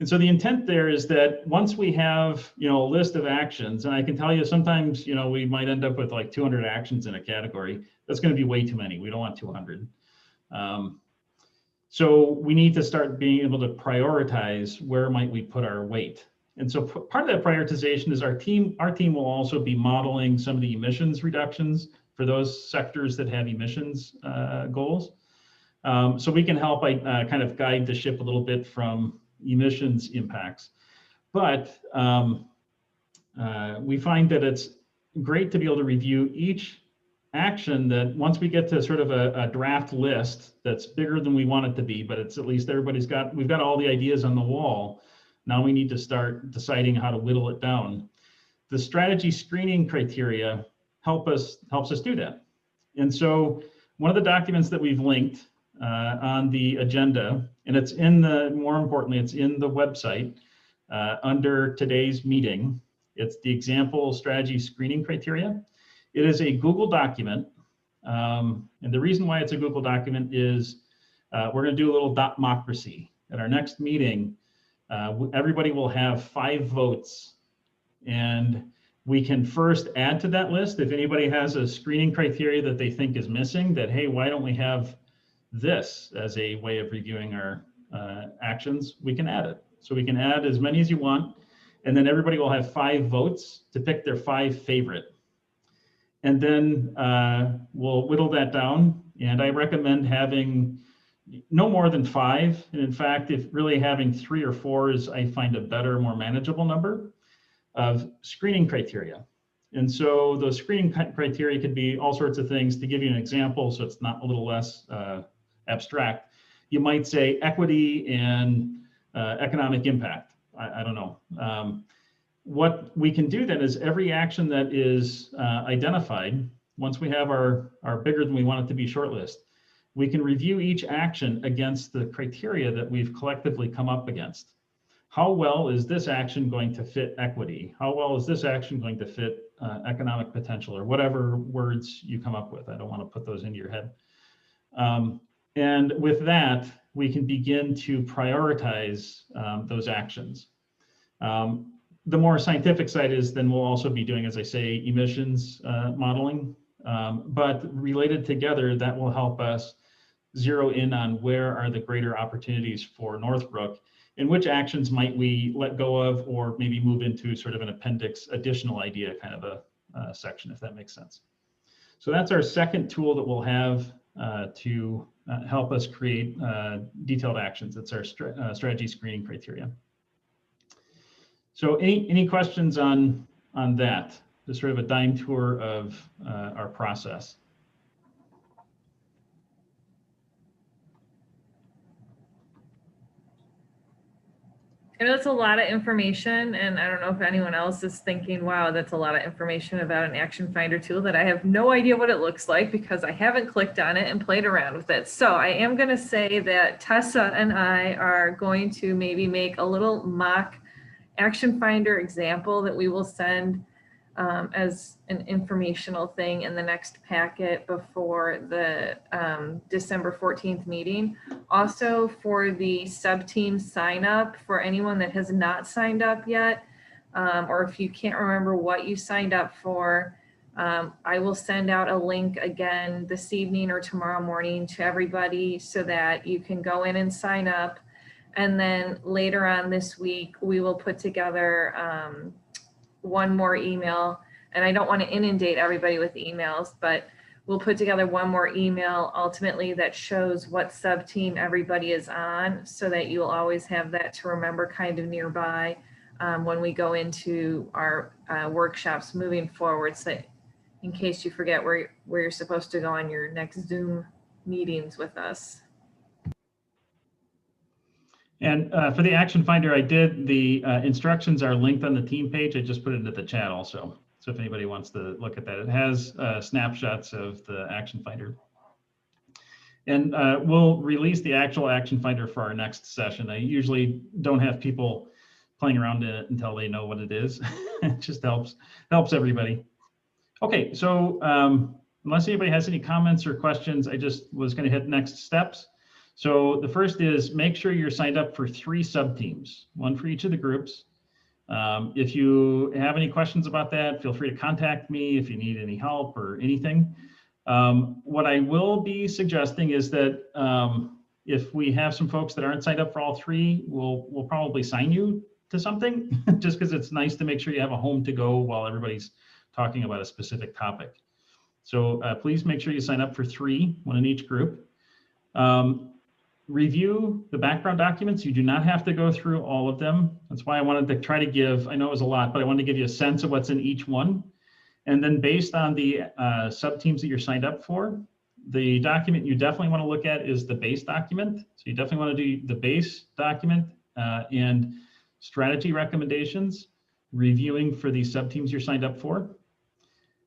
And so the intent there is that once we have, a list of actions, and I can tell you sometimes, we might end up with like 200 actions in a category. That's going to be way too many. We don't want 200. So we need to start being able to prioritize where might we put our weight. And so part of that prioritization is our team will also be modeling some of the emissions reductions for those sectors that have emissions goals. So we can help kind of guide the ship a little bit from emissions impacts. But we find that it's great to be able to review each action that once we get to sort of a draft list that's bigger than we want it to be, but it's at least we've got all the ideas on the wall. Now we need to start deciding how to whittle it down. The strategy screening criteria helps us do that. And so one of the documents that we've linked on the agenda, and it's more importantly, it's in the website under today's meeting. It's the example strategy screening criteria. It is a Google document. And the reason why it's a Google document is we're going to do a little democracy. At our next meeting, everybody will have 5 votes, and we can first add to that list if anybody has a screening criteria that they think is missing, that, hey, why don't we have this as a way of reviewing our actions? We can add it. So we can add as many as you want, and then everybody will have 5 votes to pick their 5 favorite. And then we'll whittle that down, and I recommend having no more than 5. And in fact, if really having 3 or 4 is, I find, a better, more manageable number of screening criteria. And so those screening criteria could be all sorts of things. To give you an example, so it's not a little less abstract, you might say equity and economic impact. I don't know. What we can do then is every action that is identified, once we have our bigger than we want it to be shortlist, we can review each action against the criteria that we've collectively come up against. how well is this action going to fit equity? How well is this action going to fit economic potential, or whatever words you come up with? I don't want to put those into your head. And with that, we can begin to prioritize those actions. The more scientific side is, then we'll also be doing, as I say, emissions modeling. But related together, that will help us zero in on where are the greater opportunities for Northbrook, and which actions might we let go of, or maybe move into sort of an appendix additional idea kind of a section, if that makes sense. So that's our second tool that we'll have to help us create detailed actions. That's our strategy screening criteria. So any questions on that? Just sort of a dime tour of our process. I know it's a lot of information, and I don't know if anyone else is thinking, wow, that's a lot of information about an action finder tool that I have no idea what it looks like because I haven't clicked on it and played around with it. So I am going to say that Tessa and I are going to maybe make a little mock action finder example that we will send as an informational thing in the next packet before the December 14th meeting. Also, for the sub-team sign up, for anyone that has not signed up yet, or if you can't remember what you signed up for, I will send out a link again this evening or tomorrow morning to everybody so that you can go in and sign up. And then later on this week, we will put together one more email, and I don't want to inundate everybody with emails, but we'll put together one more email ultimately that shows what sub-team everybody is on, so that you'll always have that to remember kind of nearby when we go into our workshops moving forward, so that in case you forget where you're supposed to go on your next Zoom meetings with us. And for the action finder, I did the instructions are linked on the team page. I just put it into the chat also. So if anybody wants to look at that, it has snapshots of the action finder. And we'll release the actual action finder for our next session. I usually don't have people playing around in it until they know what it is. It just helps everybody. Okay, so unless anybody has any comments or questions, I just was going to hit next steps. So the first is make sure you're signed up for 3 sub-teams, one for each of the groups. If you have any questions about that, feel free to contact me if you need any help or anything. What I will be suggesting is that if we have some folks that aren't signed up for all 3, we'll probably sign you to something just because it's nice to make sure you have a home to go while everybody's talking about a specific topic. So please make sure you sign up for 3, one in each group. Review the background documents. You do not have to go through all of them. That's why I wanted to try to give, I know it was a lot, but I wanted to give you a sense of what's in each one. And then based on the sub-teams that you're signed up for, the document you definitely want to look at is the base document. So you definitely want to do the base document and strategy recommendations, reviewing for these sub-teams you're signed up for.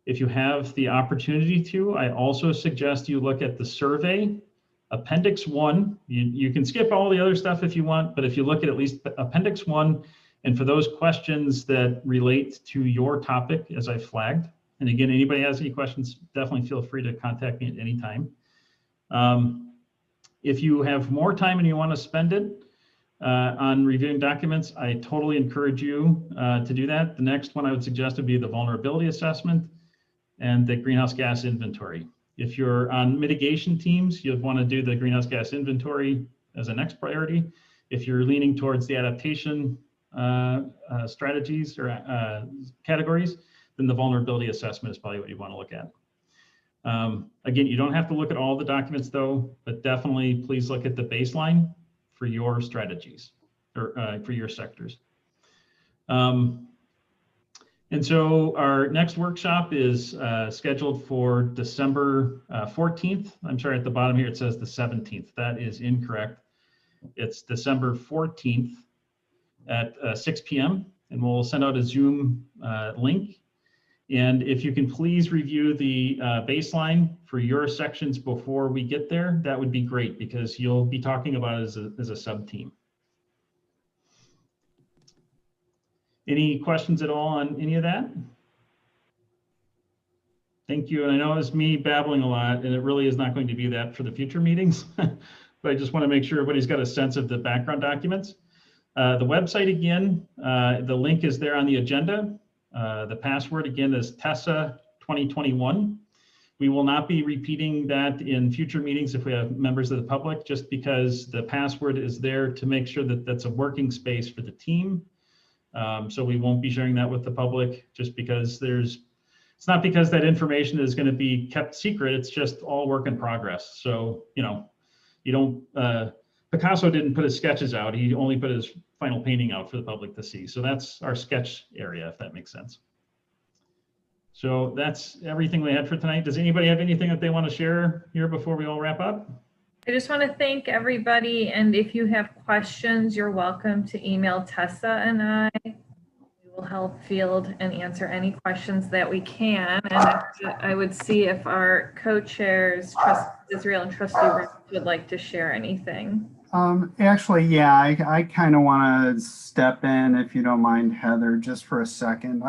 If you have the opportunity to, I also suggest you look at the survey. Appendix 1, you can skip all the other stuff if you want, but if you look at least Appendix 1, and for those questions that relate to your topic, as I flagged, and again, anybody has any questions, definitely feel free to contact me at any time. If you have more time and you want to spend it on reviewing documents, I totally encourage you to do that. The next one I would suggest would be the vulnerability assessment and the greenhouse gas inventory. If you're on mitigation teams, you'd want to do the greenhouse gas inventory as a next priority. If you're leaning towards the adaptation strategies or categories, then the vulnerability assessment is probably what you want to look at. Again, you don't have to look at all the documents though, but definitely please look at the baseline for your strategies or for your sectors. And so our next workshop is scheduled for December 14th. I'm sorry, at the bottom here it says the 17th. That is incorrect. It's December 14th at 6 p.m. and we'll send out a Zoom link. And if you can please review the baseline for your sections before we get there, that would be great because you'll be talking about it as a sub-team. Any questions at all on any of that? Thank you. And I know it's me babbling a lot, and it really is not going to be that for the future meetings, but I just want to make sure everybody's got a sense of the background documents. The website again, the link is there on the agenda. The password again is Tessa 2021. We will not be repeating that in future meetings if we have members of the public, just because the password is there to make sure that that's a working space for the team. So we won't be sharing that with the public just because it's not because that information is going to be kept secret. It's just all work in progress. So, you know, you don't, Picasso didn't put his sketches out. He only put his final painting out for the public to see. So that's our sketch area, if that makes sense. So that's everything we had for tonight. Does anybody have anything that they want to share here before we all wrap up? I just want to thank everybody. And if you have questions, you're welcome to email Tessa and I. We will help field and answer any questions that we can. And I would see if our co-chairs, Trustee Israel and Trustee Rhodes, would like to share anything. Actually, yeah, I kind of want to step in, if you don't mind, Heather, just for a second.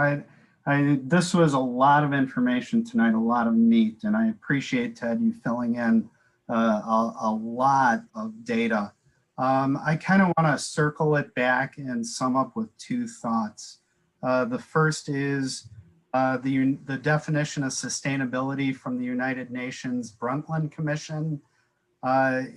This was a lot of information tonight, a lot of meat, and I appreciate, Ted, you filling in a lot of data. I kind of want to circle it back and sum up with two thoughts. The first is the definition of sustainability from the United Nations Brundtland Commission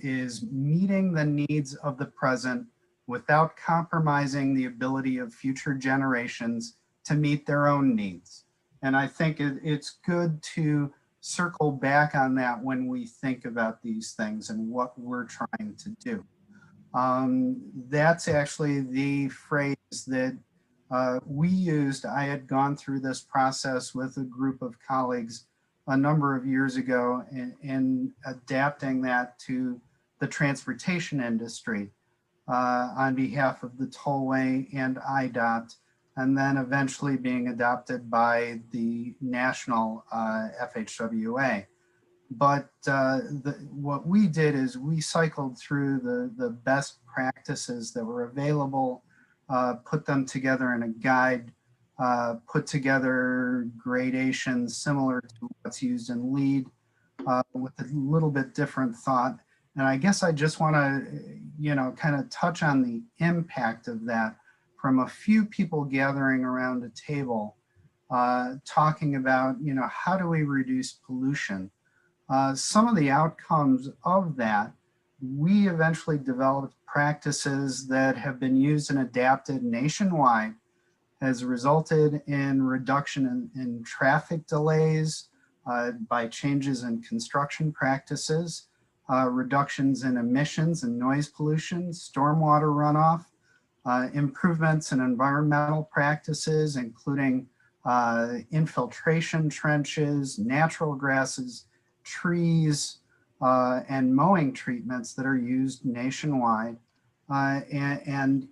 is meeting the needs of the present without compromising the ability of future generations to meet their own needs. And I think it's good to circle back on that when we think about these things and what we're trying to do. That's actually the phrase that we used. I had gone through this process with a group of colleagues a number of years ago in adapting that to the transportation industry on behalf of the tollway and IDOT, and then eventually being adopted by the national FHWA. But what we did is we cycled through the best practices that were available, put them together in a guide, put together gradations similar to what's used in LEED with a little bit different thought. And I guess I just want to, kind of touch on the impact of that from a few people gathering around a table talking about, how do we reduce pollution? Some of the outcomes of that, we eventually developed practices that have been used and adapted nationwide, has resulted in reduction in traffic delays by changes in construction practices, reductions in emissions and noise pollution, stormwater runoff, improvements in environmental practices, including infiltration trenches, natural grasses, trees, and mowing treatments that are used nationwide. And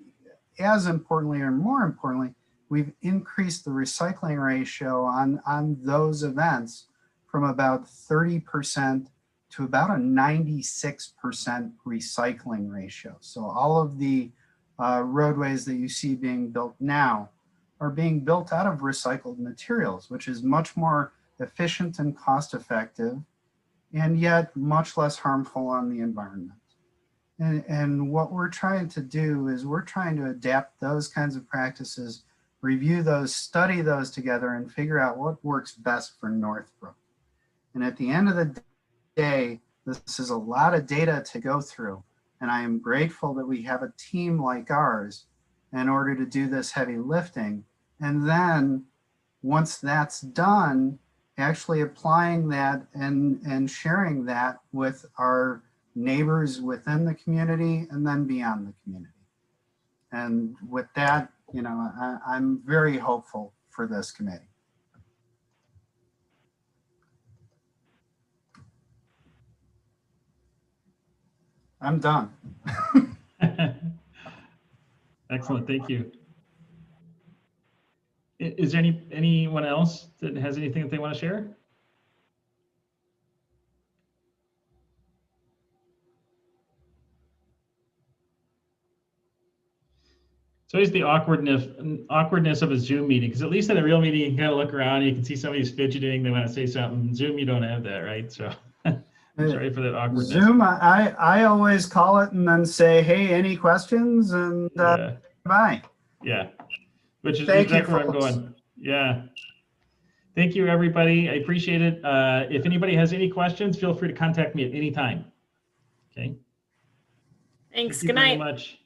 as importantly, or more importantly, we've increased the recycling ratio on those events from about 30% to about a 96% recycling ratio. So all of the roadways that you see being built now are being built out of recycled materials, which is much more efficient and cost effective, and yet much less harmful on the environment. And what we're trying to do is we're trying to adapt those kinds of practices, review those, study those together, and figure out what works best for Northbrook. And at the end of the day, this is a lot of data to go through. And I am grateful that we have a team like ours in order to do this heavy lifting. And then once that's done, actually applying that and sharing that with our neighbors within the community and then beyond the community. And with that, I'm very hopeful for this committee. I'm done. Excellent, thank you. Is there anyone else that has anything that they want to share? It's always the awkwardness of a Zoom meeting, because at least in a real meeting, you can kind of look around and you can see somebody's fidgeting, they want to say something. Zoom, you don't have that, right? So I'm sorry for that awkwardness. Zoom, I always call it and then say, hey, any questions? And bye. Yeah, which is Thank you, exactly where I'm folks. going. Yeah. Thank you, everybody. I appreciate it. If anybody has any questions, feel free to contact me at any time. Okay. Thanks. Thank you Good very night. much.